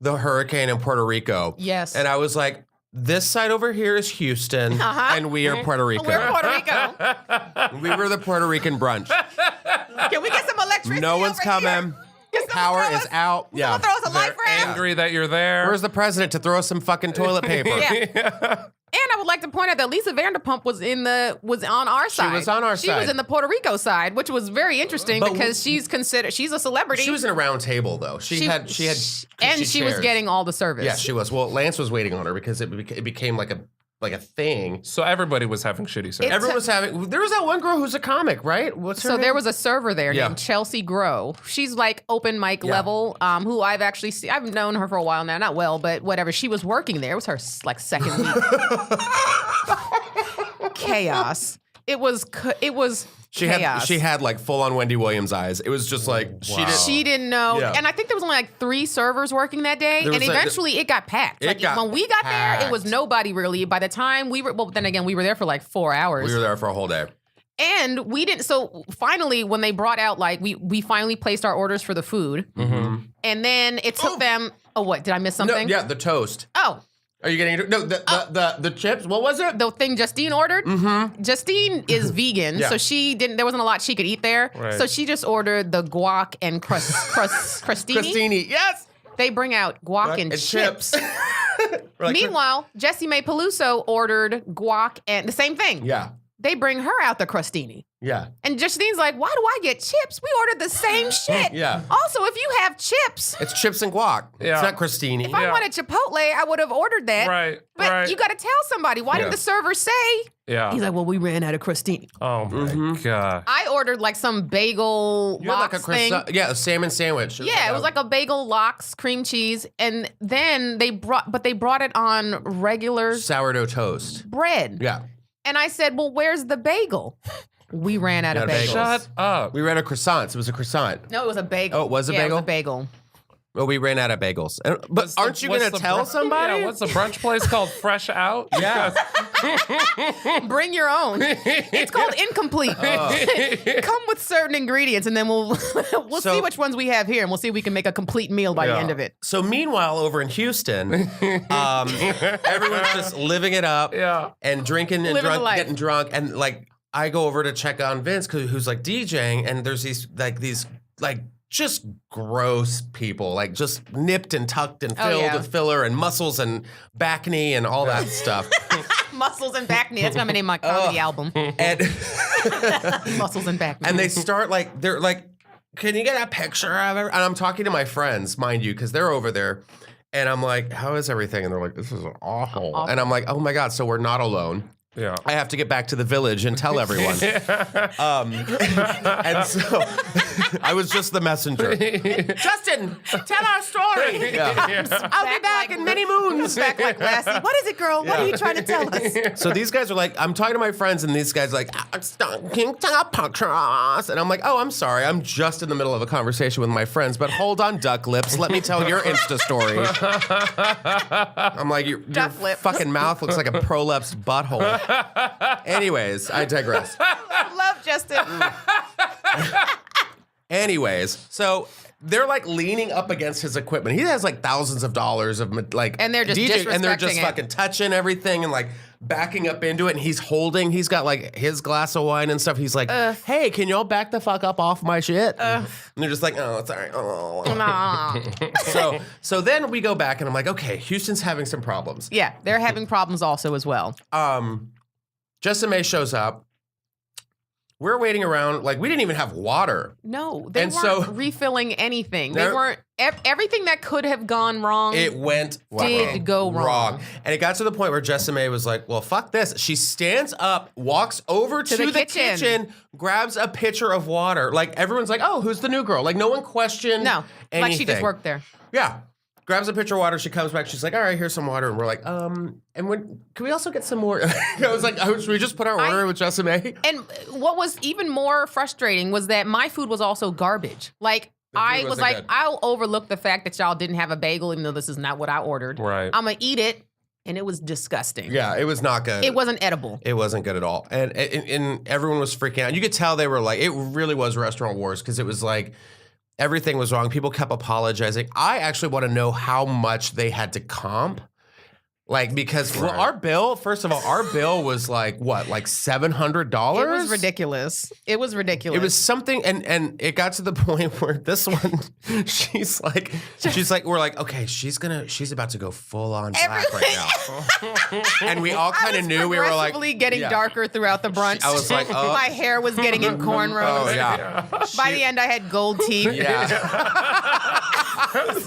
the hurricane in Puerto Rico. Yes. And I was like, this side over here is Houston, and we are Puerto Rico. We're Puerto Rico. We were the Puerto Rican brunch. Can we get some electricity? No one's over here? coming. Can someone Power throw is us- out. Yeah. Someone throw us a life raft? Angry that you're there. Where's the president to throw us some fucking toilet paper? Yeah. And I would like to point out that Lisa Vanderpump was on our side. was on our She was side. in the Puerto Rico side, which was very interesting But because she's a celebrity. She was in a round table though. She had and cushy she was chairs. getting all the service. Yeah, she was. Well, Lance was waiting on her because it became like a thing. So everybody was having shitty service. Everyone was having. There was that one girl who's a comic, right? What's her So name? there was a server there Yeah. named Chelsea Grow. She's like open mic level, who I've actually seen. I've known her for a while now, not well, but whatever. She was working there. It was her like second week. Chaos. It was She chaos. had like full on Wendy Williams eyes. It was just like She didn't know. Yeah. And I think there was only like 3 servers working that day. There And was eventually it got packed. It got when we got there, it was packed. nobody really. By the time we were, well, then again, we were there for like 4 hours. we were there for a whole day. And we didn't. So finally, when they brought out, like, we finally placed our orders for the food. And then it took them. Oh, what? Did I miss No, something? yeah, the toast. Oh, Are you getting no the chips? What was it? the thing Justine ordered. Justine is vegan, Yeah. so she didn't. There wasn't a lot she could eat there, Right. so she just ordered the guac and crostini. Crostini, yes. They bring out guac and chips. We're like, Meanwhile, Jessie Mae Peluso ordered guac and the same thing. yeah, They bring her out the crostini. yeah, And Justine's like, why do I get chips? We ordered the same shit. Yeah. Also, if you have chips, it's chips and guac. Yeah. It's not crostini. if I wanted Chipotle, I would have ordered that. Right. But right. you got to tell somebody. Why Yeah. didn't the server say? Yeah. He's like, well, we ran out of crostini. Oh my god. I ordered like some bagel You had like lox a thing. a salmon sandwich. Yeah, it was like a bagel lox, cream cheese, and then they brought it on regular sourdough toast. bread. Yeah, And I said, well, where's the bagel? We ran out of Out of bagels. bagels. Shut up. we ran out of croissants. It was a croissant. No, it was a bagel. Oh, it was a yeah, bagel? It was a bagel. Well, we ran out of bagels. But What's the- aren't you what's gonna the tell brunch- somebody? Yeah, what's the brunch place called? Fresh Out? Yeah. Bring your own. It's called incomplete. Come with certain ingredients, and then we'll see which ones we have here, and we'll see if we can make a complete meal by the end of it. So meanwhile, over in Houston, everyone's just living it up and drinking and getting drunk. And like, I go over to check on Vince, who's like DJing, and there's these just gross people, like just nipped and tucked and filled with filler and muscles and back knee and all that stuff. Muscles and back knee. That's gonna name my comedy album. And Muscles and back knee. And they start like, they're like, can you get a picture of it? And I'm talking to my friends, mind you, because they're over there. And I'm like, how is everything? And they're like, this is awful. And I'm like, oh my God, so we're not alone. Yeah. I have to get back to the village and tell everyone. And so I was just the messenger. Justin, tell our story. I'll be back in many moons. Back like Lassie. What is it, girl? What are you trying to tell us? So these guys are like, I'm talking to my friends, and these guys are like, can take pictures? And I'm like, oh, I'm sorry. I'm just in the middle of a conversation with my friends, but hold on, duck lips. Let me tell your Insta story. I'm like, your fucking mouth looks like a prolapsed butthole. Anyways, I digress. Love Justin. Anyways, so they're like leaning up against his equipment. He has like thousands of dollars of like, and they're just DJing, and they're just it. fucking touching everything and like backing up into it. And he's got like his glass of wine and stuff. He's like, hey, can y'all back the fuck up off my shit? And they're just like, oh, sorry. Oh. Nah. So then we go back and I'm like, okay, Houston's having some problems. Yeah, they're having problems also as well. Justin May shows up. We're waiting around, like, we didn't even have water. No, they weren't refilling anything. They weren't, everything that could have gone wrong. It went go wrong. And it got to the point where Justin May was like, well, fuck this. She stands up, walks over to the kitchen, grabs a pitcher of water. Like, everyone's like, oh, who's the new girl? Like, no one questioned anything. Like she just worked there. Yeah. Grabs a pitcher of water. She comes back. She's like, all right, here's some water. And we're like, and can we also get some more? I was like, should we just put our order with Justin May? And what was even more frustrating was that my food was also garbage. Like, I was like, I'll overlook the fact that y'all didn't have a bagel, even though this is not what I ordered. Right. I'm going to eat it. And it was disgusting. Yeah, it was not good. It wasn't edible. It wasn't good at all. And everyone was freaking out. You could tell they were like, it really was restaurant wars, because it was like, everything was wrong. People kept apologizing. I actually want to know how much they had to comp. Like, because our bill, first of all, our bill was like, what, like $700? It was ridiculous. It was ridiculous. Something, and it got to the point where this one, she's like, we're like, okay, she's about to go full on black right now. And we all kind of knew, we were like. Progressively getting darker throughout the brunch. I was like, oh. My hair was getting in cornrows. Oh, yeah. By the end, I had gold teeth. Yeah.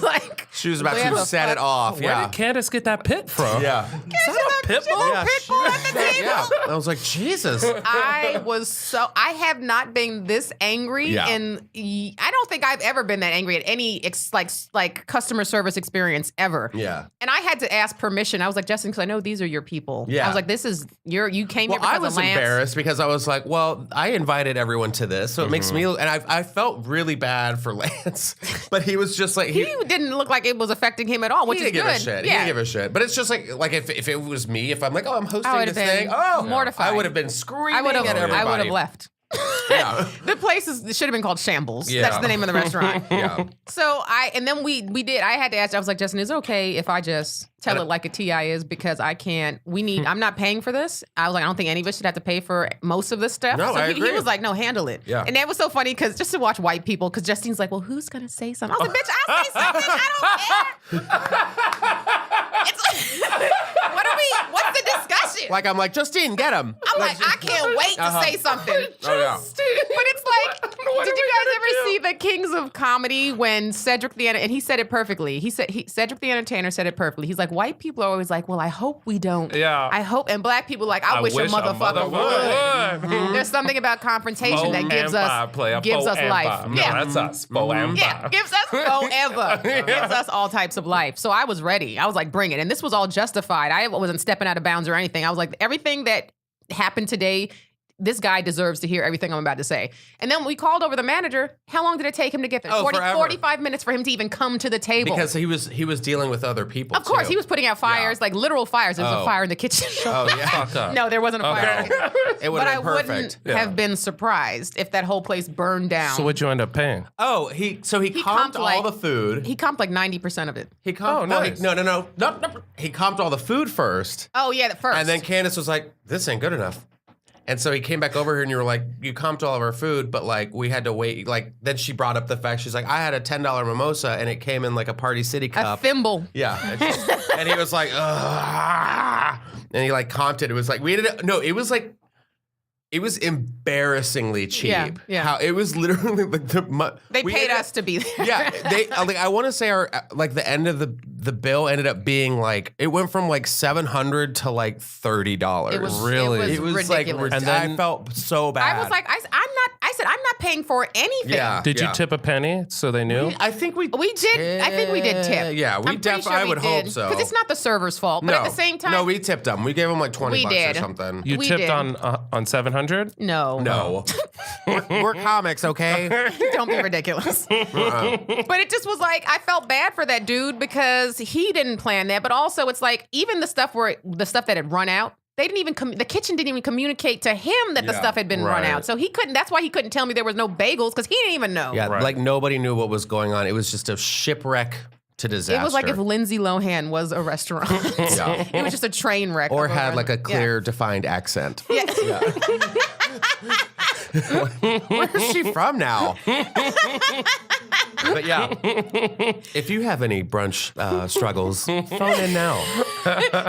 Like, she was about to set it off. Where did Candice get that pit from? Yeah. Is that a pit bull? Yeah, Pit bull at the table? Yeah. I was like, Jesus. I have not been this angry, and I don't think I've ever been that angry at any like customer service experience ever. Yeah. And I had to ask permission. I was like, Justin, because I know these are your people. Yeah. I was like, you came here because I was of Lance. embarrassed because I was like, well, I invited everyone to this, so it makes me, and I felt really bad for Lance, but he was just like, he didn't look like it was affecting him at all, which is good. He didn't give a shit. But it's just like if it was me, if I'm like, oh, I'm hosting this thing, mortified. I would have been screaming at everybody. I would have left. Yeah. The place should have been called Shambles. Yeah. That's the name of the restaurant. Yeah. So I had to ask, I was like, Justin, is it okay if I just tell it like a TI is, because I'm not paying for this. I was like, I don't think any of us should have to pay for most of this stuff. No, so I agree. He was like, no, handle it. Yeah. And that was so funny, because just to watch white people, because Justine's like, well, who's going to say something? I was like, bitch, I'll say something. I don't care. What's the discussion? Like, I'm like, Justine, get him. I'm like, I can't wait to say something. Oh, yeah. But it's like, did you guys ever see the Kings of Comedy when Cedric the and he said it perfectly. Cedric the Entertainer said it perfectly. He's like, white people are always like, well, I hope we don't. Yeah. I hope, and black people like, I wish a motherfucker would. Mm-hmm. There's something about confrontation that gives us life. No, that's us. Yeah, gives us forever. Gives us all types of life. So I was ready. I was like, bring it. And this was all justified. I wasn't stepping out of bounds or anything. I was like, everything that happened today this guy deserves to hear everything I'm about to say. And then we called over the manager. How long did it take him to get there? Oh, forever. 45 minutes for him to even come to the table. Because he was dealing with other people. Of course, too. he was putting out fires, like literal fires. There was a fire in the kitchen. Oh yeah. Fuck up. No, there wasn't a fire. It would But I have been perfect. wouldn't have been surprised if that whole place burned down. So what'd you end up paying? Oh, he comped comped, all like- the food. He comped like 90% of it. He comped. Oh, nice. No. He comped all the food first, Oh, yeah, the first. and then Candice was like, "This ain't good enough." And so he came back over here, and you were like, "You comped all of our food, but like we had to wait." Like then she brought up the fact she's like, "I had a $10 mimosa, and it came in like a Party City a cup." thimble. Yeah, and he was like, "Ugh," and he like comped it. It was like we ended up, no, it was like. It was embarrassing cheap. Yeah. How it was literally like They we paid ended us to be there. Yeah, they like I want to say our like the end of the bill ended up being like it went from like $700 to like $30. It was Really? It was ridiculous. Like And then- I felt so bad. I was like, I said, I'm not paying for anything. Yeah. Did you tip a penny so they knew? I think we did. I think we did tip. Yeah, we definitely. I would hope so. Because it's not the server's fault. But at the same time, no, we tipped them. We gave them like $20 We or did. something. You We tipped did. on 700? No, we're comics, okay? Don't be ridiculous. But it just was like I felt bad for that dude because he didn't plan that. But also, it's like even the stuff that had run out. They didn't even the kitchen didn't even communicate to him that the Yeah, stuff had been run right. out. So he couldn't. That's why he couldn't tell me there was no bagels because he didn't even know. Yeah, Right. like nobody knew what was going on. It was just a shipwreck to disaster. It was like if Lindsay Lohan was a restaurant. Yeah. It was just a train wreck. or of had like a yeah. clear, defined accent. Yeah. Where's she from now? But yeah, if you have any brunch struggles, phone in now.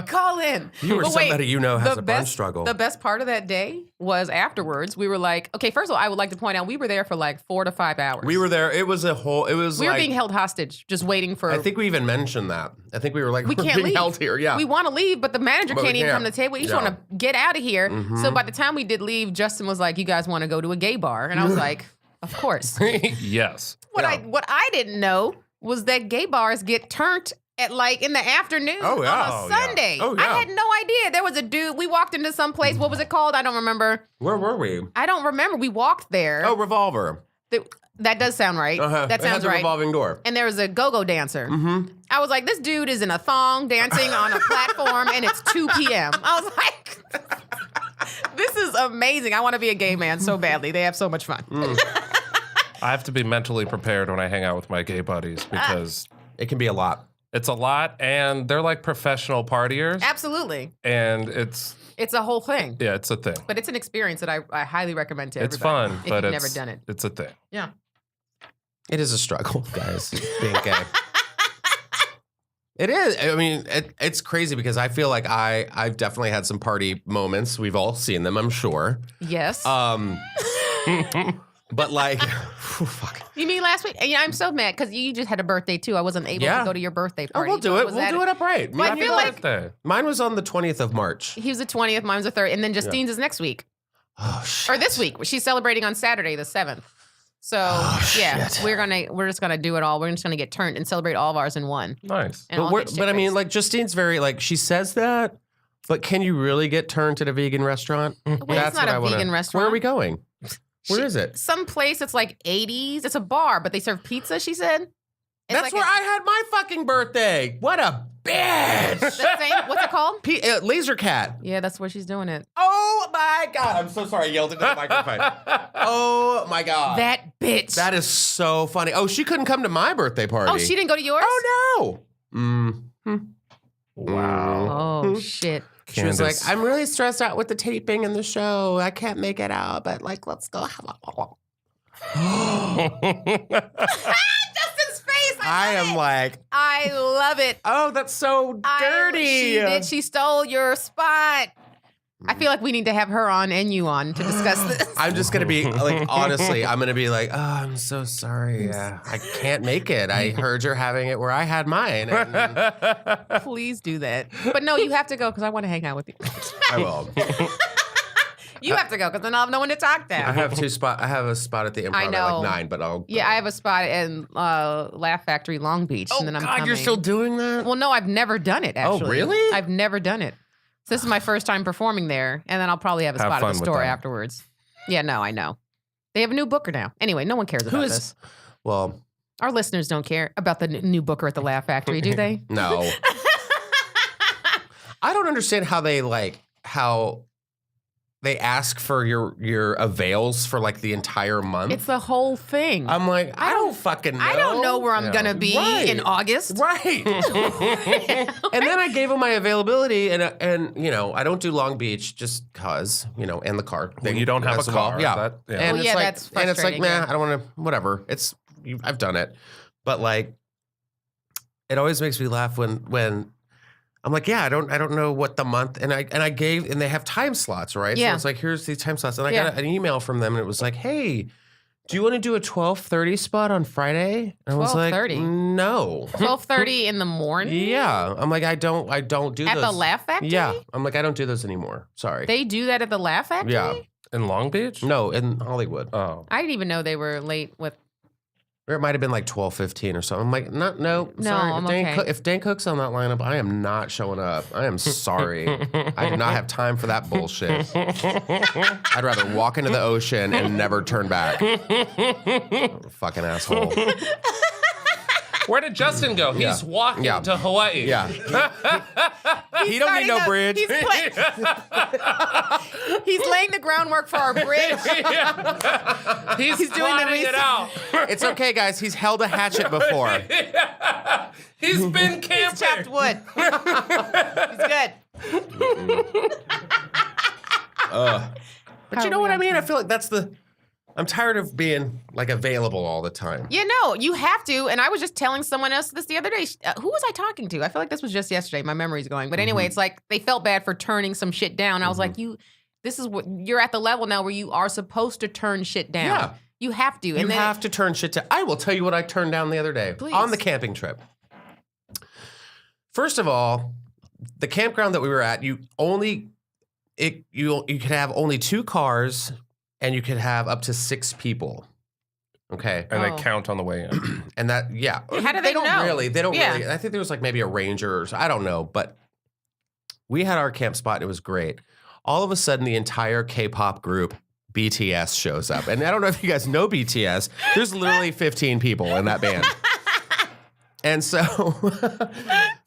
Call in. You or But wait, somebody you know has the a brunch best- struggle. The best part of that day was afterwards. We were like, okay, first of all, I would like to point out we were there for like 4 to 5 hours. We were there. It was a whole. It was We were like. being held hostage, just waiting for. I think we even mentioned that. I think we were like, we we're can't being leave. held here. Yeah. We want to leave, but the manager But we can't even can't. come to the table. You just Yeah. want to get out of here. So by the time we did leave, Justin was like, "You guys want to go to a gay bar?" And I was like, "Of course." Yes. What I didn't know was that gay bars get turned at like in the afternoon Oh, yeah. on a Oh, yeah. Sunday. Oh, yeah. I had no idea. There was a dude. We walked into some place. What was it called? I don't remember. Where were we? I don't remember. We walked there. Oh, Revolver. That does sound right. Uh-huh. That It had sounds the right. revolving door. And there was a go-go dancer. I was like, this dude is in a thong dancing on a platform, and it's 2 p.m. I was like, this is amazing. I want to be a gay man so badly. They have so much fun. I have to be mentally prepared when I hang out with my gay buddies because It can be a lot. it's a lot and they're like professional partiers Absolutely. and it's It's a whole thing. yeah, it's a thing. But it's an experience that I highly recommend to It's everybody. fun, if but you've it's never done it. It's a thing. Yeah. It is a struggle, guys, being gay. It is. I mean, it's crazy because I feel like I've definitely had some party moments. We've all seen them, I'm sure. Yes. But like, fuck. You mean last week? Yeah, I'm so mad because you just had a birthday too. I wasn't able Yeah. to go to your birthday Oh, party. we'll do it. Was We'll that do it upright. But I Mine- feel like Birthday. mine was on the 20th of March. he was the 20th, mine was the 3rd, and then Justine's is next week. Oh shit. Or this week. She's celebrating on Saturday, the 7th. So yeah, shit. we're just gonna do it all. We're just gonna get turned and celebrate all of ours in one. Nice. And all But, get but I mean, shit-faced. like Justine's very like she says that, but can you really get turned at a vegan restaurant? Well, it's not a vegan restaurant. Where are we going? Where is it? Some place it's like 80s. It's a bar, but they serve pizza. She said. It's That's like where I had my fucking birthday. What a bitch. the same. What's it called? Laser Cat. Yeah, that's where she's doing it. Oh my god! I'm so sorry. I yelled into the microphone. Oh my god. That bitch. That is so funny. Oh, she couldn't come to my birthday party. Oh, she didn't go to yours? Oh no. Wow. Oh shit. She was like, Candice. I'm really stressed out with the taping and the show. I can't make it out, but like, let's go have a. Justin's face. I love am it. like, I love it. oh, that's so dirty. She stole your spot. I feel like we need to have her on and you on to discuss this. I'm just gonna be like, honestly, I'm gonna be like, oh, I'm so sorry. I can't make it. I heard you're having it where I had mine. And Please do that. But no, you have to go because I want to hang out with you. I will. You have to go because then I'll have no one to talk to. I have I have a spot at the Improv I at know. like 9, but I'll. Yeah, I have a spot in Laugh Factory Long Beach. Oh and then I'm God, you're coming. still doing that? Well, no, I've never done it, actually. really? I've never done it. So this is my first time performing there, and then I'll probably have a Have spot at fun the with store them. afterwards. Yeah, no, I know. They have a new booker now. Anyway, no one cares about this. Well, Our listeners don't care about the new booker at the Laugh Factory, do they? no. I don't understand how they ask for your avails for like the entire month. It's the whole thing. I'm like, I don't fucking know. I don't know where I'm gonna be in August. Right. And then I gave them my availability, and you know, I don't do Long Beach just cause, you know, and the car. When you don't have as a well. car. Yeah. That- yeah. And Well, it's yeah, like, that's and it's like, frustrating, man, yeah. I don't want to. Whatever. I've done it, but like, it always makes me laugh when. I'm like, yeah, I don't know what the month, and they have time slots, right? Yeah. So it's like, here's these time slots, and I Yeah. got an email from them, and it was like, hey, do you want to do a 12:30 spot on Friday? And I was like, 12:30? no. 12:30 in the morning. Yeah, I'm like, I don't do At those. the Laugh Factory. Yeah, I'm like, I don't do those anymore. Sorry. They do that at the Laugh Factory. Yeah. In Long Beach? No, in Hollywood. Oh. I didn't even know they were late with. Or it might have been like 12:15 or something. I'm like, no, sorry. I'm if okay. If Dan Cook's on that lineup, I am not showing up. I am sorry. I do not have time for that bullshit. I'd rather walk into the ocean and never turn back. Fucking asshole. Where did Justin go? Yeah. He's walking Yeah. to Hawaii. Yeah. He don't need no bridge. He's laying the groundwork for our bridge. He's doing the planning it research. out. It's okay, guys. He's held a hatchet before. He's been camping. Chopped wood. He's good. But you know what I mean? I feel like I'm tired of being like available all the time. Yeah, no, you have to. And I was just telling someone else this the other day. Who was I talking to? I feel like this was just yesterday. My memory's going. But anyway, it's like they felt bad for turning some shit down. I was like, this is what you're at the level now where you are supposed to turn shit down. Yeah. You have to. You have to turn shit down. I will tell you what I turned down the other day Please. on the camping trip. First of all, the campground that we were at, you could have only 2 cars and you could have up to 6 people. Okay. And Oh. they count on the way in. And that, yeah. How do they don't know? really. They don't Yeah. really. I think there was like maybe a ranger or I don't know. But we had our camp spot. And it was great. All of a sudden, the entire K-pop group, BTS, shows up. And I don't know if you guys know BTS. There's literally 15 people in that band. And so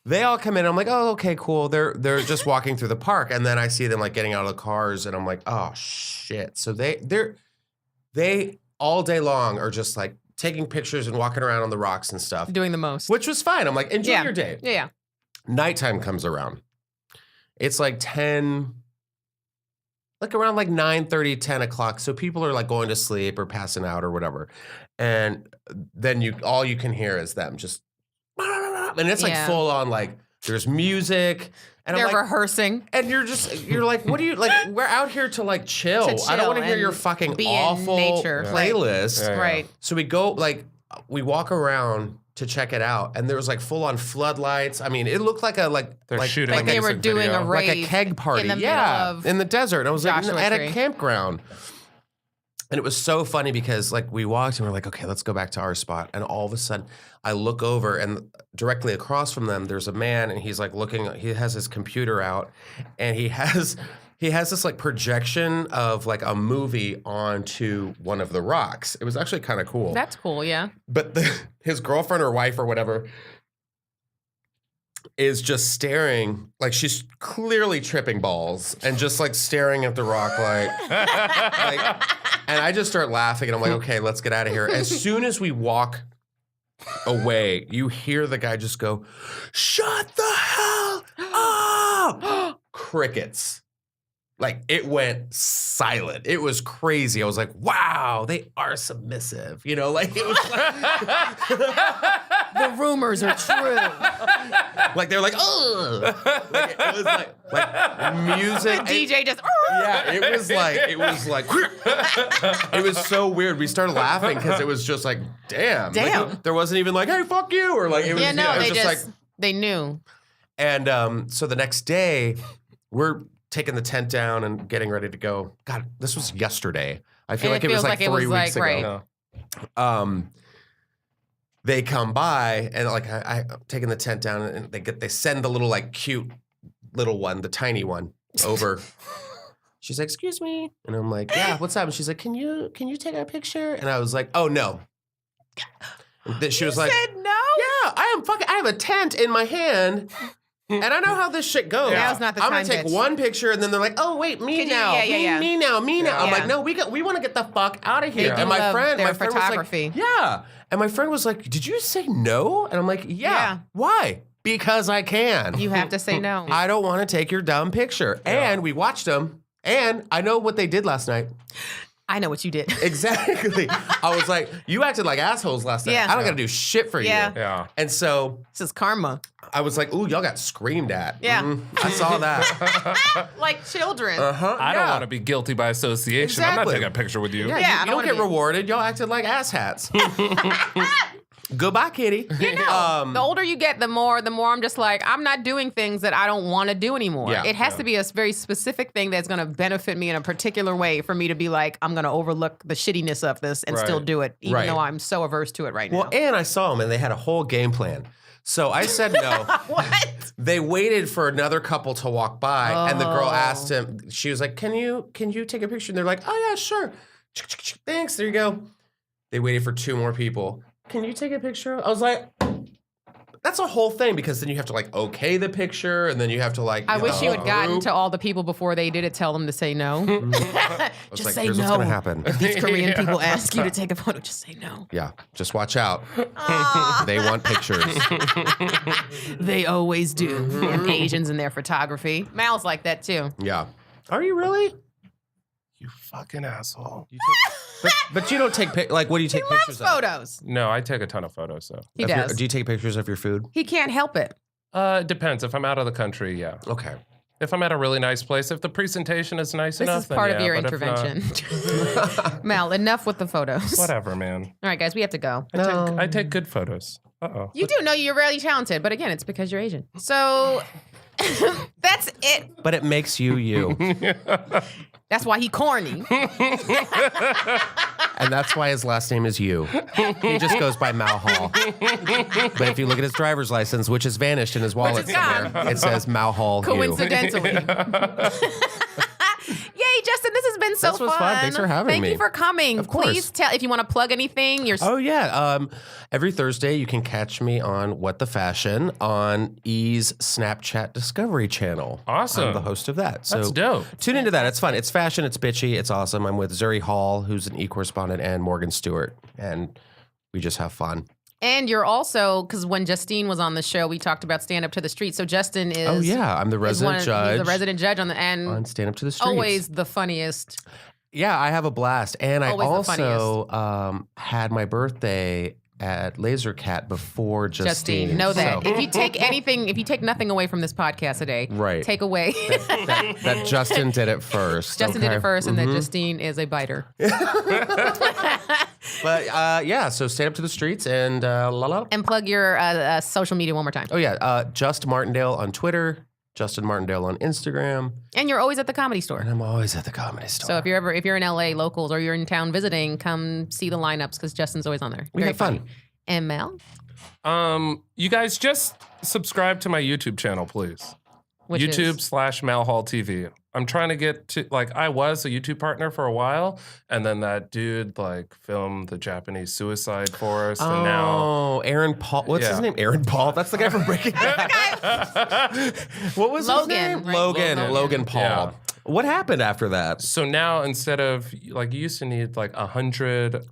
they all come in. I'm like, oh, okay, cool. They're just walking through the park. And then I see them like getting out of the cars. And I'm like, oh, shit. So they all day long are just like taking pictures and walking around on the rocks and stuff, doing the most. which was fine. I'm like, enjoy Yeah. your day. Yeah. Nighttime comes around. It's like 10, like around like 9:30, 10 o'clock. So people are like going to sleep or passing out or whatever. And then all you can hear is them just, and it's like Yeah. full on like there's music. And They're I'm like, rehearsing. and you're like, what do you like? We're out here to like chill. To I don't chill want to hear and your fucking be in awful nature. Right. playlist. Yeah. Right. So we go we walk around to check it out, and there was like full on floodlights. I mean, it looked like They're shooting Like they were music doing video. a like a rave keg party, in the yeah, middle of in the desert. And I was like Joshua at Tree. a campground, and it was so funny because like we walked and we're like, okay, let's go back to our spot, and all of a sudden I look over and directly across from them, there's a man, and he's like looking. He has his computer out, and he has this like projection of like a movie onto one of the rocks. It was actually kind of cool. That's cool, yeah. But his girlfriend or wife or whatever is just staring, like she's clearly tripping balls and just like staring at the rock like and I just start laughing and I'm like, okay, let's get out of here. As soon as we walk away, you hear the guy just go, shut the hell up! Crickets. Like it went silent. It was crazy. I was like, wow, they are submissive. You know, like it was The rumors are true. like they're like, oh, like, it was like music. DJ just. Yeah, it was like it was so weird. We started laughing because it was just like, damn. Damn. Like, there wasn't even like, hey, fuck you, or like it was. Yeah, no, it was they just just like. they knew. And so the next day, we're taking the tent down and getting ready to go. God, this was yesterday. I feel And like it was feels like 3 weeks ago. right. No. They come by and like I'm taking the tent down and they send the little like cute little one, the tiny one, over. She's like, excuse me. And I'm like, yeah, what's up? And she's like, can you take a picture? And I was like, oh, no. And she was like, said no? Yeah, I have a tent in my hand. And I know how this shit goes. Now's not the I'm time, gonna take bitch. one picture, and then they're like, "Oh wait, me Can you- now, yeah. me now." I'm Yeah. like, "No, we want to get the fuck out of here." They do And my love friend their was like, photography. "Yeah," and my friend was like, "Did you say no?" And I'm like, "Yeah." Why? Because I can. You have to say no. I don't want to take your dumb picture. Yeah. And we watched them, and I know what they did last night. I know what you did. Exactly. I was like, "You acted like assholes last night. Yeah. I don't got to do shit for Yeah. you." Yeah. And so This is karma. I was like, "Ooh, y'all got screamed at." Yeah. I saw that. Like children. I don't want to be guilty by association. I'm Exactly. not taking a picture with you. Yeah, I you don't don't wanna get be- rewarded. Y'all acted like asshats. Goodbye, kitty. The older you get, the more I'm just like, I'm not doing things that I don't want to do anymore. Yeah. It has to be a very specific thing that's going to benefit me in a particular way for me to be like, I'm going to overlook the shittiness of this and still Right. do it, even Right. though I'm so averse to it right Well, now. and I saw them, and they had a whole game plan. So I said no. What? They waited for another couple to walk by, and the girl Oh. asked him. She was like, "Can you take a picture?" And they're like, "Oh yeah, sure. Thanks. There you go." They waited for two more people. Can you take a picture? I was like, that's a whole thing, because then you have to like okay the picture, and then you have to like. I get wish the you whole had gotten group. to all the people before they did it, tell them to say no. I was Just like, say here's no. what's gonna happen. If these Korean people ask you to take a photo, just say no. Yeah, just watch out. They want pictures. They always do. Mm-hmm. And Asians in their photography. Mal's like that too. Yeah. Are you really? You fucking asshole. But you don't take like what do you take Loves pictures of? photos. No, I take a ton of photos, so. He Of your- does. do you take pictures of your food? He can't help it. It depends. If I'm out of the country, yeah. Okay. If I'm at a really nice place, if the presentation is nice This enough, is part then of yeah, your but if not, intervention. Mal, enough with the photos. whatever, man. All right, guys, we have to go. I take good photos. Uh-oh. You do know you're really talented, but again, it's because you're Asian. So that's it. But it makes you you. That's why he corny. And that's why his last name is you. He just goes by Mal Hall. But if you look at his driver's license, which has vanished in his wallet is gone. somewhere, it says Mal Hall you. Coincidentally. Yay, Justin, this has been so This was fun. Thanks for having Thank me. you for coming. Of course. Please tell if you want to plug anything. Oh yeah. Every Thursday you can catch me on What the Fashion on E's Snapchat Discovery channel. Awesome. I'm the host of that. So That's dope. Tune into that. It's fun. It's fashion. It's bitchy. It's awesome. I'm with Zuri Hall, who's an E correspondent, and Morgan Stewart, and we just have fun. And you're also, because when Justine was on the show, we talked about Stand Up to the Street. So Justin is. Oh yeah, I'm the is resident judge. He's the resident judge on the and on Stand Up to the Streets. always the funniest. Yeah, I have a blast. And I Always the also had my birthday at Laser Cat before Justine. Know that. So If you take anything, if you take nothing away from this podcast today, Right. take away. that Justin did it first. Justin did okay? it first, and that Justine is a biter. But yeah, so Stand Up to the Streets and la la. And plug your social media one more time. Oh yeah, Just Martindale on Twitter, Justin Martindale on Instagram, And you're always at the Comedy Store. and I'm always at the Comedy Store. So if you're in LA locals or you're in town visiting, come see the lineups because Justin's always on there. We Very have fun. funny. And Mel, You guys just subscribe to my YouTube channel, please. which YouTube is /Malhall TV. I'm trying to get to, like, I was a YouTube partner for a while, and then that dude, like, filmed the Japanese suicide for us, and now. Oh, Aaron Paul. What's his Yeah. name? Aaron Paul. That's the guy from Breaking Bad. What was Logan, his name? right? Logan Paul. Yeah. What happened after that? So now, instead of, like, you used to need, like, 100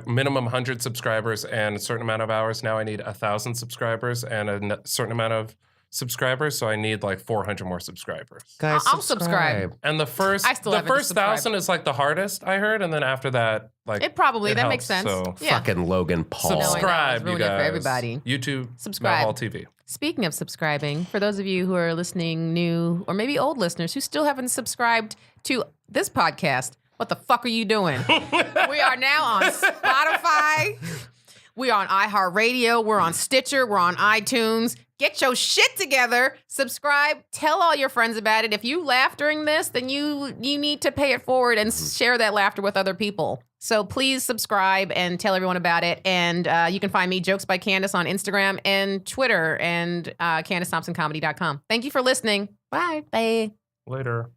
minimum 100 subscribers and a certain amount of hours. Now I need 1,000 subscribers and a certain amount of subscribers, so I need like 400 more subscribers. Guys, I'll subscribe. And the first I still haven't subscribed. 1,000 is like the hardest, I heard, and then after that, like It probably, it that makes helps, sense. so- Yeah. Fucking Logan Paul. No, I know, it's subscribe, you ruined it for guys. everybody. YouTube, Subscribe. Malhall TV. Speaking of subscribing, for those of you who are listening new or maybe old listeners who still haven't subscribed to this podcast, what the fuck are you doing? We are now on Spotify. We are on iHeartRadio. We're on Stitcher. We're on iTunes. Get your shit together. Subscribe. Tell all your friends about it. If you laugh during this, then you need to pay it forward and share that laughter with other people. So please subscribe and tell everyone about it. And you can find me, Jokes by Candice, on Instagram and Twitter and CandiceThompsonComedy.com. Thank you for listening. Bye. Bye. Later.